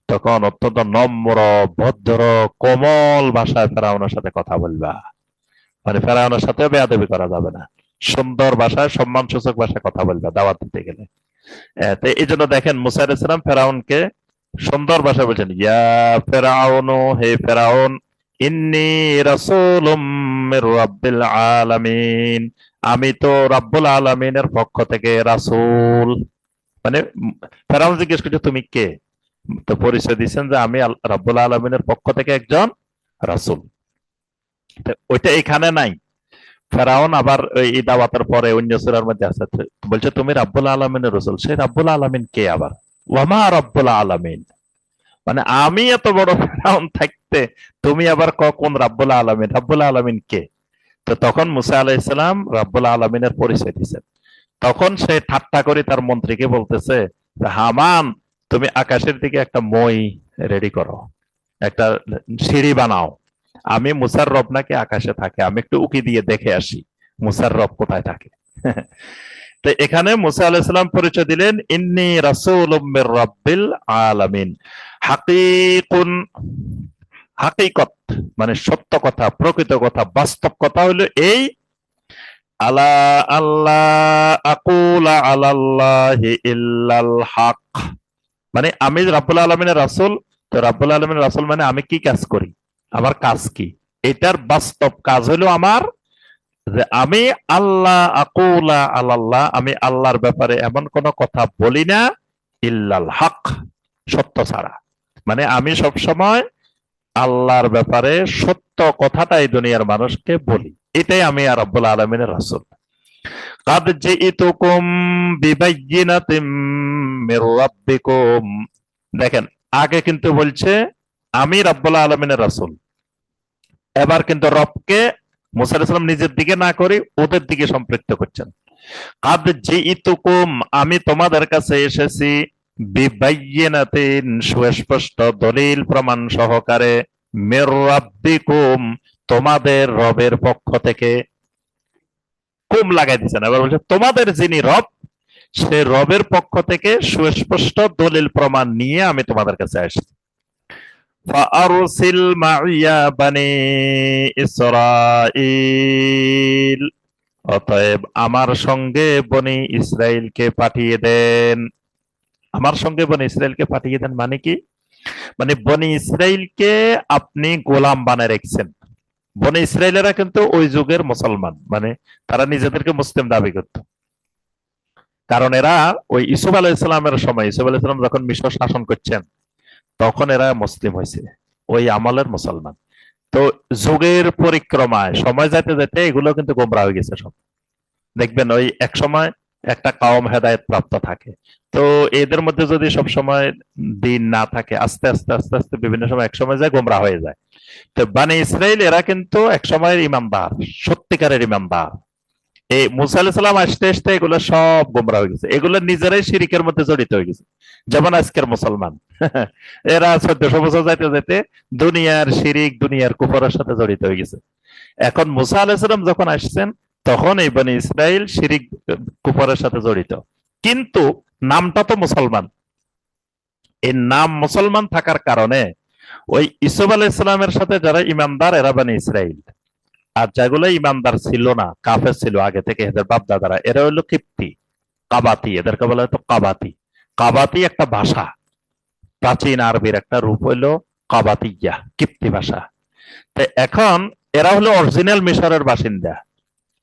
তখন অত্যন্ত নম্র, ভদ্র, কোমল ভাষায় ফেরাউনের সাথে কথা বলবা। মানে ফেরাউনের সাথে বেয়াদবি করা যাবে না, সুন্দর ভাষায়, সম্মানসূচক ভাষায় কথা বলবা দাওয়াত দিতে গেলে। তো এই জন্য দেখেন মুসা আলাইহিস সালাম ফেরাউনকে সুন্দর ভাষায় বলছেন, ইয়া ফেরাউনু, হে ফেরাউন, ইন্নী রাসূলুম মির রাব্বিল আলামিন, আমি তো রাব্বুল আলামিনের পক্ষ থেকে রাসূল। মানে ফেরাউন জিজ্ঞেস করছে, তুমি কে? তো পরিচয় দিচ্ছেন যে আমি রাব্বুল আলামিনের পক্ষ থেকে একজন রাসূল। ওইটা এখানে নাই। ফেরাউন আবার এই দাওয়াতের পরে অন্য সূরার মধ্যে আছে, বলছে তুমি রাব্বুল আলামিনের রাসূল। সেই রাব্বুল আলামিন কে আবার? ওয়ামা রাব্বুল আলামিন, মানে আমি এত বড় ফেরাউন থাকতে তুমি আবার কোন রাব্বুল আলামিন? রাব্বুল আলামিন কে? তো তখন মুসা আলাইহিস সালাম রাব্বুল আলামিনের পরিচয় দিয়েছেন। তখন সে ঠাট্টা করে তার মন্ত্রীকে বলতেছে, হামান, তুমি আকাশের দিকে একটা মই রেডি করো, একটা সিঁড়ি বানাও, আমি মুসার রব নাকি আকাশে থাকে, আমি একটু উকি দিয়ে দেখে আসি মুসার রব কোথায় থাকে। তো এখানে মুসা আলাইহিস সালাম পরিচয় দিলেন, ইন্নী রাসূলুম মির রাব্বিল আলামিন। হাকিকুন, হাকিকত মানে সত্য কথা, প্রকৃত কথা, বাস্তব কথা হলো এই আলা আল্লাহ আকুলা আলাল্লাহি ইল্লাল হক, মানে আমি রাব্বুল আলামিনের রাসূল। তো রাব্বুল আলামিনের রাসূল মানে আমি কি কাজ করি, আমার কাজ কি? এটার বাস্তব কাজ হলো আমার যে আমি আল্লাহ আকুলা আলাল্লাহ, আমি আল্লাহর ব্যাপারে এমন কোন কথা বলি না ইল্লাল হক, সত্য ছাড়া। মানে আমি সব সময় আল্লাহর ব্যাপারে সত্য কথাটাই দুনিয়ার মানুষকে বলি। এটাই আমি আর রাব্বুল আলামিনের রাসূল। কাদ জিইতুকুম বিবাইয়িনাতিম মির রাব্বিকুম, দেখেন আগে কিন্তু বলছে আমি রাব্বুল আলামিনের রাসূল, এবার কিন্তু রবকে মুসা আলাইহিস সালাম নিজের দিকে না করে ওদের দিকে সম্পৃক্ত করছেন। কাদ জিইতুকুম, আমি তোমাদের কাছে এসেছি, বিবাইয়িনাতিন, সুস্পষ্ট দলিল প্রমাণ সহকারে, মির রাব্বিকুম, তোমাদের রবের পক্ষ থেকে। কুম লাগাই দিচ্ছেন, এবার বলছে তোমাদের যিনি রব, সে রবের পক্ষ থেকে সুস্পষ্ট দলিল প্রমাণ নিয়ে আমি তোমাদের কাছে আসছি। ফাআরসিল মাইয়া বানি ইসরাঈল, অতএব আমার সঙ্গে বনি ইসরাইলকে পাঠিয়ে দেন। আমার সঙ্গে বনি ইসরাইলকে পাঠিয়ে দেন মানে কি? মানে বনি ইসরাইলকে আপনি গোলাম বানায় রেখেছেন। বনি ইসরাইলেরা কিন্তু ওই যুগের মুসলমান, মানে তারা নিজেদেরকে মুসলিম দাবি করত। কারণ এরা ওই ইউসুফ আলাইহিসসালামের সময়, ইউসুফ আলাইহিসসালাম যখন মিশর শাসন করছেন তখন এরা মুসলিম হয়েছে, ওই আমলের মুসলমান। তো যুগের পরিক্রমায় সময় যেতে যেতে এগুলো কিন্তু গোমরা হয়ে গেছে সব। দেখবেন ওই এক সময় একটা কওম হেদায়েত প্রাপ্ত থাকে, তো এদের মধ্যে যদি সব সময় দিন না থাকে, আস্তে আস্তে আস্তে আস্তে বিভিন্ন সময় এক সময় যায় গোমরা হয়ে যায়। তো বানি ইসরাইল এরা কিন্তু এক সময়ের ইমানদার, সত্যিকারের ইমানদার। এই মুসা আলাইহিস সালাম আসতে আসতে এগুলো সব গোমরা হয়ে গেছে, এগুলো নিজেরাই শিরিকের মধ্যে জড়িত হয়ে গেছে। যেমন আজকের মুসলমান এরা 1400 বছর যাইতে যাইতে দুনিয়ার শিরিক, দুনিয়ার কুফরের সাথে জড়িত হয়ে গেছে। এখন মুসা আলাইহিস সালাম যখন আসছেন তখন এই বনি ইসরাইল শিরিক কুফরের সাথে জড়িত, কিন্তু নামটা তো মুসলমান। এই নাম মুসলমান থাকার কারণে ওই ইসুফ আলাইহিস সালামের সাথে যারা ইমানদার এরা বনি ইসরাইল, আর যেগুলো ইমানদার ছিল না, কাফের ছিল আগে থেকে, এদের বাপ দাদারা, এরা হলো কিপ্তি, কাবাতি, এদেরকে বলা হতো কাবাতি। কাবাতি একটা ভাষা, প্রাচীন আরবির একটা রূপ হইলো কাবাতিয়া, কিপ্তি ভাষা। তো এখন এরা হলো অরিজিনাল মিশরের বাসিন্দা,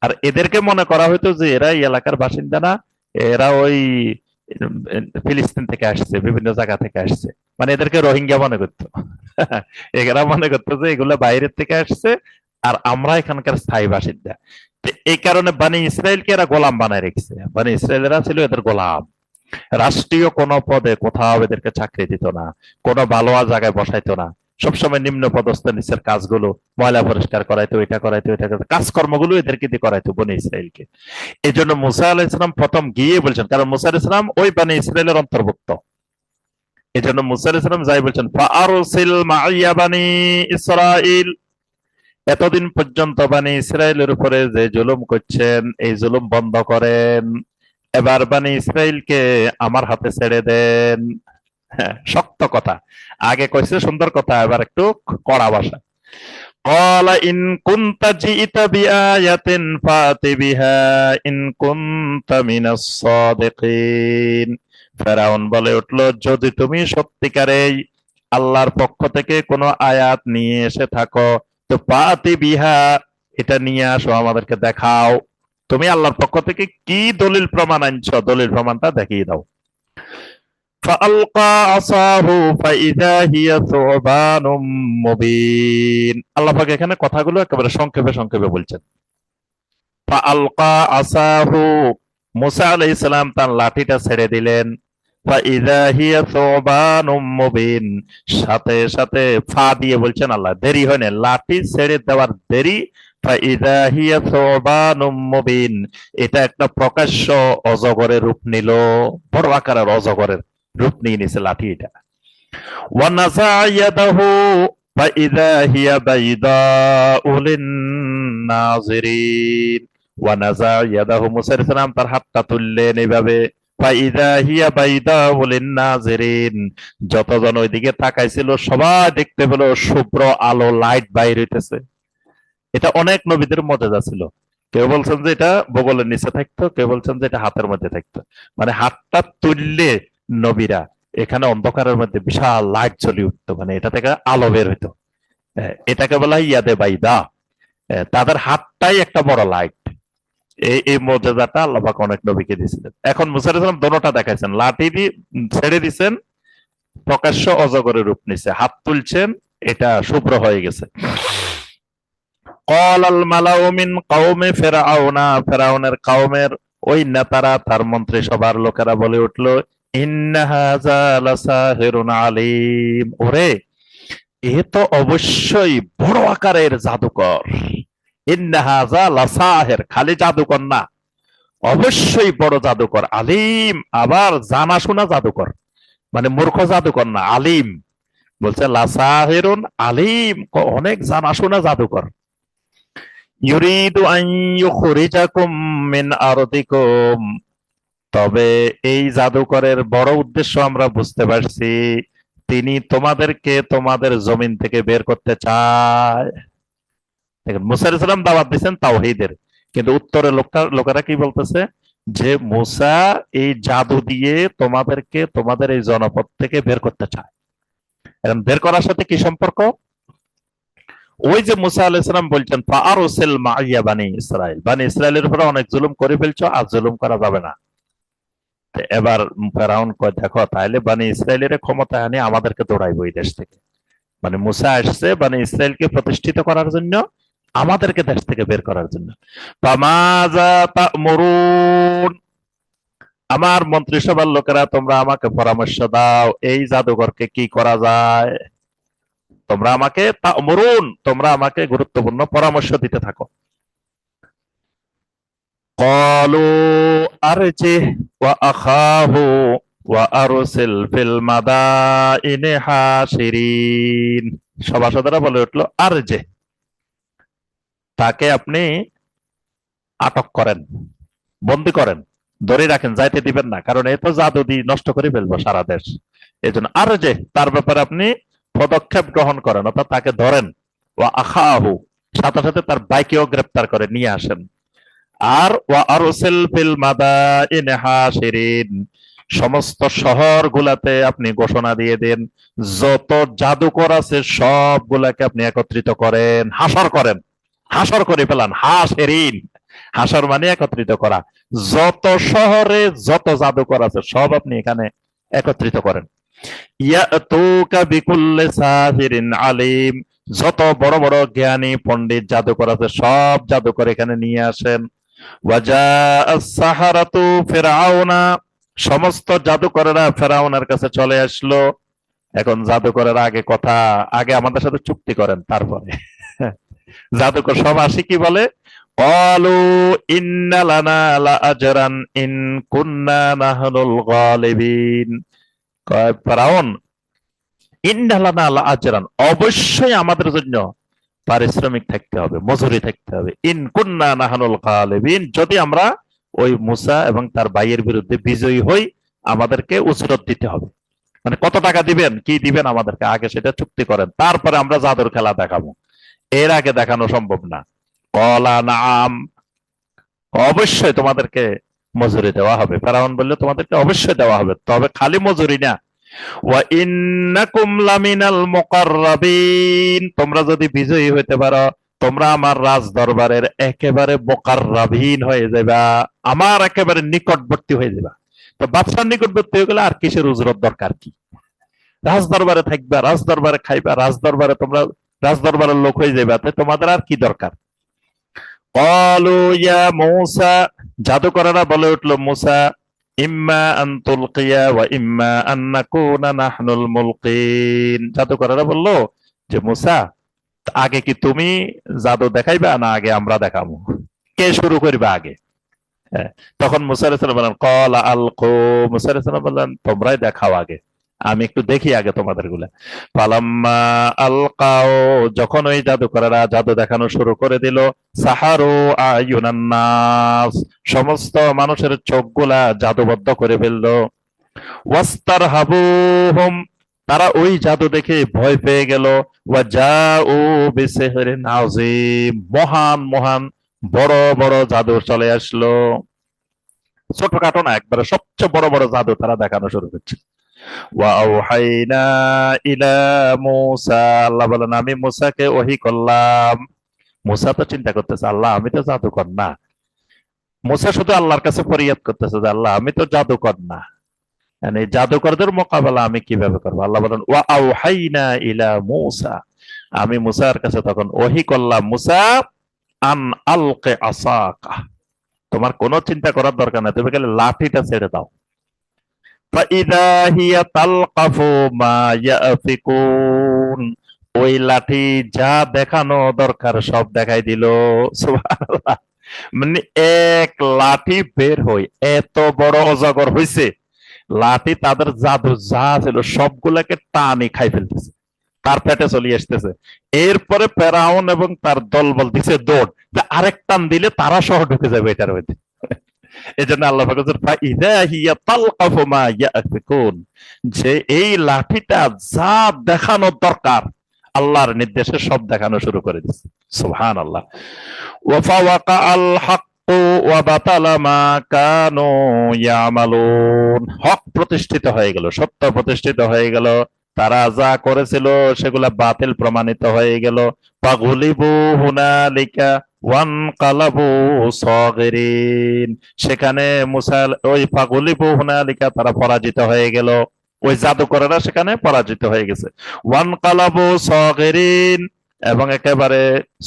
আর এদেরকে মনে করা হইতো যে এরা এই এলাকার বাসিন্দা না, এরা ওই ফিলিস্তিন থেকে আসছে, বিভিন্ন জায়গা থেকে আসছে, মানে এদেরকে রোহিঙ্গা মনে করতো। এরা মনে করতো যে এগুলো বাইরের থেকে আসছে আর আমরা এখানকার স্থায়ী বাসিন্দা। তো এই কারণে বানি ইসরায়েলকে এরা গোলাম বানায় রেখেছে, বানি ইসরায়েলেরা ছিল এদের গোলাম। রাষ্ট্রীয় কোনো পদে কোথাও এদেরকে চাকরি দিত না, কোনো ভালো জায়গায় বসাইতো না, সবসময় নিম্ন পদস্থ নিচের কাজগুলো, ময়লা পরিষ্কার করাইতো, এটা করাইতো, এটা করাইতো, কাজকর্মগুলো এদেরকে দিয়ে করাইতো বনি ইসরায়েলকে। এই জন্য মুসা আলাইহিস সালাম প্রথম গিয়ে বলছেন, কারণ মুসা আলাইহিস সালাম ওই বানি ইসরায়েলের অন্তর্ভুক্ত। এই জন্য মুসা আলাইহিস সালাম যাই বলছেন, ফাআরসিল মাইয়া বানি ইসরাঈল, এতদিন পর্যন্ত বানি ইসরায়েলের উপরে যে জুলুম করছেন এই জুলুম বন্ধ করেন, এবার বানি ইসরায়েলকে আমার হাতে ছেড়ে দেন। হ্যাঁ, শক্ত কথা। আগে কইছে সুন্দর কথা, এবার একটু কড়া ভাষা। ক্বালা ইন কুনতা জিইতা বিআয়াতিন ফাতি বিহা ইন কুনতা মিনাস সাদিকিন। ফেরাউন বলে উঠলো, যদি তুমি সত্যিকারেই আল্লাহর পক্ষ থেকে কোনো আয়াত নিয়ে এসে থাকো তো ফাতি বিহা, এটা নিয়ে আসো, আমাদেরকে দেখাও। তুমি আল্লাহর পক্ষ থেকে কি দলিল প্রমাণ আনছো, দলিল প্রমাণটা দেখিয়ে দাও। فألقى عصاه فإذا هي ثعبان مبين। আল্লাহ পাক এখানে কথাগুলো একেবারে সংক্ষেপে সংক্ষেপে বলছেন। ফাআলকা আসাহু, মুসা আলাইহিস সালাম তার লাঠিটা ছেড়ে দিলেন। ফাইযা হিয়া সুবানুম মুবিন, সাথে সাথে ফা দিয়ে বলছেন আল্লাহ, দেরি হয় না, লাঠি ছেড়ে দেওয়ার দেরি। ফাইযা হিয়া সুবানুম মুবিন, এটা একটা প্রকাশ্য অজগরের রূপ নিল, বড় আকারের অজগরের রূপ নিয়ে নিছে লাঠি এটা। ওয়ানাযা ইয়াদাহু ফাইযা হিয়া বাইদাউ লিন-নাযিরিন। ওয়ানাযা ইয়াদাহু, মুসা আলাইহিস সালাম তার হাতটা তুললেন এইভাবে। ফাইযা হিয়া বাইদাউ লিন-নাযিরিন, যতজন ওইদিকে তাকাইছিল সবাই দেখতে পেল শুভ্র আলো, লাইট বাইর হইতেছে। এটা অনেক নবীদের মুজিজা ছিল। কেউ বলছেন যে এটা বগলের নিচে থাকতো, কেউ বলছেন যে এটা হাতের মধ্যে থাকতো। মানে হাতটা তুললে নবীরা এখানে অন্ধকারের মধ্যে বিশাল লাইট জ্বলে উঠতো, মানে এটা থেকে আলো বের হইতো। এটাকে বলা হয় ইয়াদে বাইদা। তাদের হাতটাই একটা বড় লাইট। এই মর্যাদাটা আল্লাহ পাক অনেক নবীকে দিয়েছিলেন। এখন মুসা আলাইহিস সালাম দোনোটা দেখাইছেন, লাঠি দিয়ে ছেড়ে দিছেন, প্রকাশ্য অজগরের রূপ নিছে, হাত তুলছেন, এটা শুভ্র হয়ে গেছে। ক্বালাল মালাউ মিন কওমি ফিরআউনা, ফিরআউনের কওমের ওই নেতারা, তার মন্ত্রিসভার লোকেরা বলে উঠলো, ইন্না হাযা লাসাহিরুন আলীম, ওরে এ তো অবশ্যই বড় আকারের জাদুকর। ইন্না হাযা লাসাহির, খালি জাদুকর না, অবশ্যই বড় জাদুকর, আলিম, আবার জানাশোনা জাদুকর, মানে মূর্খ জাদুকর না, আলিম। বলছে লাসাহিরুন আলিম, অনেক জানাশোনা জাদুকর। ইউরিদু আন ইউখরিজাকুম মিন আরদিকুম, তবে এই জাদুকরের বড় উদ্দেশ্য আমরা বুঝতে পারছি, তিনি তোমাদেরকে তোমাদের জমিন থেকে বের করতে চায়। দেখেন, মুসা আলাইহিস সালাম দাওয়াত দিচ্ছেন তাওহীদের, কিন্তু উত্তরে লোকেরা কি বলতেছে, যে মুসা এই জাদু দিয়ে তোমাদেরকে তোমাদের এই জনপদ থেকে বের করতে চায়। এখন বের করার সাথে কি সম্পর্ক? ওই যে মুসা আলাইহিস সালাম বলছেন ফাআরসিল মাইয়া বানি ইসরাইল, বানি ইসরাইলের উপরে অনেক জুলুম করে ফেলছো, আর জুলুম করা যাবে না। তো এবার ফেরাউন কয়, দেখো তাহলে বানি ইসরাইলের ক্ষমতা আনে আমাদেরকে দৌড়াইবো এই দেশ থেকে। মানে মুসা আসছে বানি ইসরাইলকে প্রতিষ্ঠিত করার জন্য, আমাদেরকে দেশ থেকে বের করার জন্য। ফামাযা তা'মুরুন, আমার মন্ত্রিসভার লোকেরা তোমরা আমাকে পরামর্শ দাও, এই জাদুঘরকে কি করা যায়। তোমরা আমাকে তা'মুরুন, তোমরা আমাকে গুরুত্বপূর্ণ পরামর্শ দিতে থাকো। ক্বালু আরজিহ ওয়া আখাহু ওয়া আরসিল ফিল মাদাইনি হাশিরিন, সভাসদেরা বলে উঠলো, আরজিহ, তাকে আপনি আটক করেন, বন্দী করেন, ধরে রাখেন, যাইতে দিবেন না, কারণ এ তো জাদু দিয়ে নষ্ট করে ফেলবো সারা দেশ। এই জন্য আরজিহ, তার ব্যাপারে আপনি পদক্ষেপ গ্রহণ করেন, অর্থাৎ তাকে ধরেন। ওয়া আখাহু, সাথে সাথে তার বাইকেও গ্রেপ্তার করে নিয়ে আসেন। আর ওয়া আরসিল ফিল মাদাইনি হাশিরিন, সমস্ত শহর গুলাতে আপনি ঘোষণা দিয়ে দেন, যত জাদুকর আছে সবগুলাকে আপনি একত্রিত করেন, হাসর করেন, হাসর করে ফেলান। হাশিরিন, হাসর মানে একত্রিত করা। যত শহরে যত জাদুকর আছে সব আপনি এখানে একত্রিত করেন। ইয়াতুকা বিকুল্লি সাহিরিন আলিম, যত বড় বড় জ্ঞানী পণ্ডিত জাদুকর আছে সব জাদুকর এখানে নিয়ে আসেন। ওয়াজাআস সাহারাতু ফিরআউনা, সমস্ত জাদুকরেরা ফেরাউনের কাছে চলে আসলো। এখন জাদুকরের আগে কথা, আগে আমাদের সাথে চুক্তি করেন, তারপরে জাদুকর সব আসি কি বলে, ক্বালু ইন্না লানা লাআজরান ইন কুন্না নাহনুল গালিবিন। কয় ফেরাউন, ইন্না লানা লাআজরান, অবশ্যই আমাদের জন্য পারিশ্রমিক থাকতে হবে, মজুরি থাকতে হবে। ইন কুন্না নাহনুল গালিবিন, যদি আমরা ওই মুসা এবং তার ভাইয়ের বিরুদ্ধে বিজয়ী হই, আমাদেরকে উজরত দিতে হবে। মানে কত টাকা দিবেন, কি দিবেন আমাদেরকে, আগে সেটা চুক্তি করেন, তারপরে আমরা জাদুর খেলা দেখাবো, এর আগে দেখানো সম্ভব না। কলা নাম, অবশ্যই তোমাদেরকে মজুরি দেওয়া হবে। ফেরাউন বললে তোমাদেরকে অবশ্যই দেওয়া হবে, তবে খালি মজুরি না। ওয়া ইন্নাকুম লামিনাল মুকাররাবিন, তোমরা যদি বিজয়ী হইতে পারো, তোমরা আমার রাজ দরবারের একেবারে মুকাররাবিন হয়ে যাবা, আমার একেবারে নিকটবর্তী হয়ে যাবা। তো বাদশার নিকটবর্তী হয়ে গেলে আর কিসের উজরত দরকার কি? রাজ দরবারে থাকবা, রাজ দরবারে খাইবা, রাজ দরবারে তোমরা রাজ দরবারের লোক হয়ে যাবা, তাই তোমাদের আর কি দরকার। ক্বালু ইয়া মূসা, জাদুকরেরা বলে উঠলো, মুসা, ইম্মা আন তুলকিয়া ওয়া ইম্মা আন নাকুনা নাহনুল মুলকিন। জাদুকরেরা বললো যে মুসা, আগে কি তুমি জাদু দেখাইবা না আগে আমরা দেখাবো, কে শুরু করবে আগে? হ্যাঁ, তখন মুসা আলাইহিস সালাম বললেন, ক্বালা আলকু, মুসা আলাইহিস সালাম বললেন তোমরাই দেখাও আগে, আমি একটু দেখি আগে তোমাদের গুলা। ফালাম্মা আলকাও, যখন ওই জাদুকরেরা জাদু দেখানো শুরু করে দিল, সাহারু আয়ুনান নাস, সমস্ত মানুষের চোখগুলা জাদুবদ্ধ করে ফেললো। ওয়াস্তারহাবুহুম, তারা ওই জাদু দেখে ভয় পেয়ে গেল। ওয়াজাউ বিসিহরিন আযীম, মহান মহান বড় বড় জাদু চলে আসলো, ছোটখাটো না, একবারে সবচেয়ে বড় বড় জাদু তারা দেখানো শুরু করছে। ওয়া আওহাইনা ইলা মূসা, আল্লাহ বলেন আমি মূসাকে ওহী করলাম। মূসা তো চিন্তা করতেছে, আল্লাহ আমি তো জাদুকর না। মূসা শুধু আল্লাহর কাছে ফরিয়াদ করতেছে যে আল্লাহ আমি তো জাদুকর না, মানে জাদুকরদের মোকাবেলা আমি কিভাবে করবো। আল্লাহ বলেন ওয়া আওহাইনা ইলা মূসা, আমি মূসার কাছে তখন ওহী করলাম, মূসা আন আলকে আসাকা, তোমার কোনো চিন্তা করার দরকার নাই, তুমি খালি লাঠিটা ছেড়ে দাও। ফাইদা হিয়া তালকাফু মা ইয়াফিকুন, ওই লাঠি যা দেখানো দরকার সব দেখাই দিল। সুবহানাল্লাহ। মানে এক লাঠি বের হই, এত বড় অজগর হইছে, লাঠি তাদের জাদু যা ছিল সবগুলাকে টানি খাই ফেলতেছে, তার পেটে চলে আসতেছে। এরপরে ফেরাউন এবং তার দলবল দিছে দৌড়, যে আরেক টান দিলে তারা সহ ঢুকে যাবে এটার মধ্যে। এই জন্য আল্লাহ পাক বলেছেন, ফাইদা হিয়া তালকাফু মা ইয়াফিকুন, যে এই লাঠিটা যা দেখানোর দরকার আল্লাহর নির্দেশে সব দেখানো শুরু করে দিচ্ছে। সুবহানাল্লাহ। ওয়া ফাওয়াকা আল হাক্কু ওয়া বাতালা মা কানু ইয়ামালুন, হক প্রতিষ্ঠিত হয়ে গেল, সত্য প্রতিষ্ঠিত হয়ে গেল, তারা যা করেছিল সেগুলা বাতিল প্রমাণিত হয়ে গেল। ফাগুলিবু হুনালিকা ওয়ানকালাবু সাগিরিন, সেখানে মুসা ওই ফাগুলিবু হুনালিকা তারা পরাজিত হয়ে গেল, ওই জাদুকরেরা সেখানে পরাজিত হয়ে গেছে। ওয়ানকালাবু সাগিরিন, এবং একেবারে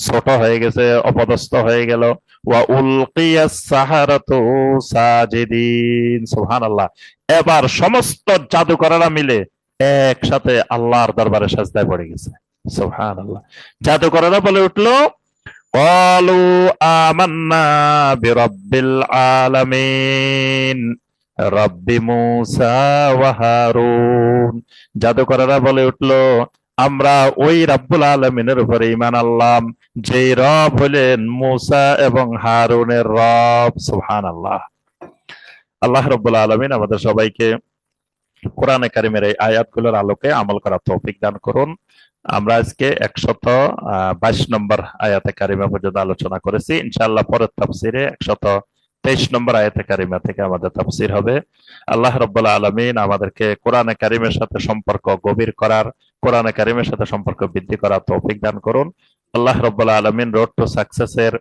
ছোট হয়ে গেছে, অপদস্থ হয়ে গেল। ওয়া উলকিয়াস সাহারাতু সাজিদিন, সুবহানাল্লাহ। এবার সমস্ত জাদুকরেরা মিলে একসাথে আল্লাহর দরবারে সাজদায় পড়ে গেছে। সুবহানাল্লাহ। জাদুকরেরা বলে উঠলো, ক্বালু আমান্না বিরাব্বিল আলামিন রব্বি মূসা ওয়া হারুন, জাদুকরেরা বলে উঠলো আমরা ওই রব্বুল আলামিনের উপরে ঈমান আনলাম, যেই রব হলেন মূসা এবং হারুনের রব। সুবহানাল্লাহ। আল্লাহ রাব্বুল আলামিন আমাদের সবাইকে কোরআনে কারিমের এই আয়াতগুলোর আলোকে আমল করার তৌফিক দান করুন। আমরা আজকে 122 নম্বর আয়াতে কারিমা পর্যন্ত আলোচনা করেছি। ইনশাআল্লাহ পরের তাফসিরে 123 নম্বর আয়াতে কারিমা থেকে আমাদের তাফসির হবে। আল্লাহ রাব্বুল আলামিন আমাদেরকে কোরআনে কারিমের সাথে সম্পর্ক গভীর করার, কোরআনে কারিমের সাথে সম্পর্ক বৃদ্ধি করার তৌফিক দান করুন। আল্লাহ রাব্বুল আলামিন রোড টু সাকসেসের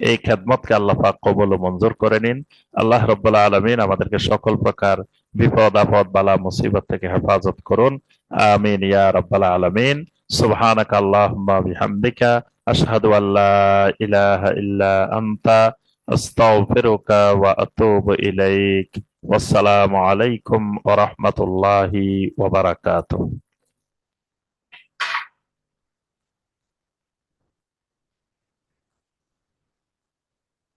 এই খেদমতকে আল্লাহ পাক কবুল ও মঞ্জুর করে নিন। আল্লাহ রাব্বুল আলামিন আমাদেরকে সকল প্রকার বিপদ আপদ বালা মুসিবত থেকে হেফাজত করুন। আমিন ইয়া রাব্বাল আলামিন। সুবহানাকা আল্লাহুম্মা বিহামদিকা আশহাদু আল্লা ইলাহা ইল্লা আনতা আস্তাগফিরুকা ওয়া আতুবু ইলাইক। ওয়াসসালামু আলাইকুম ওয়া রাহমাতুল্লাহি ওয়া বারাকাতুহু।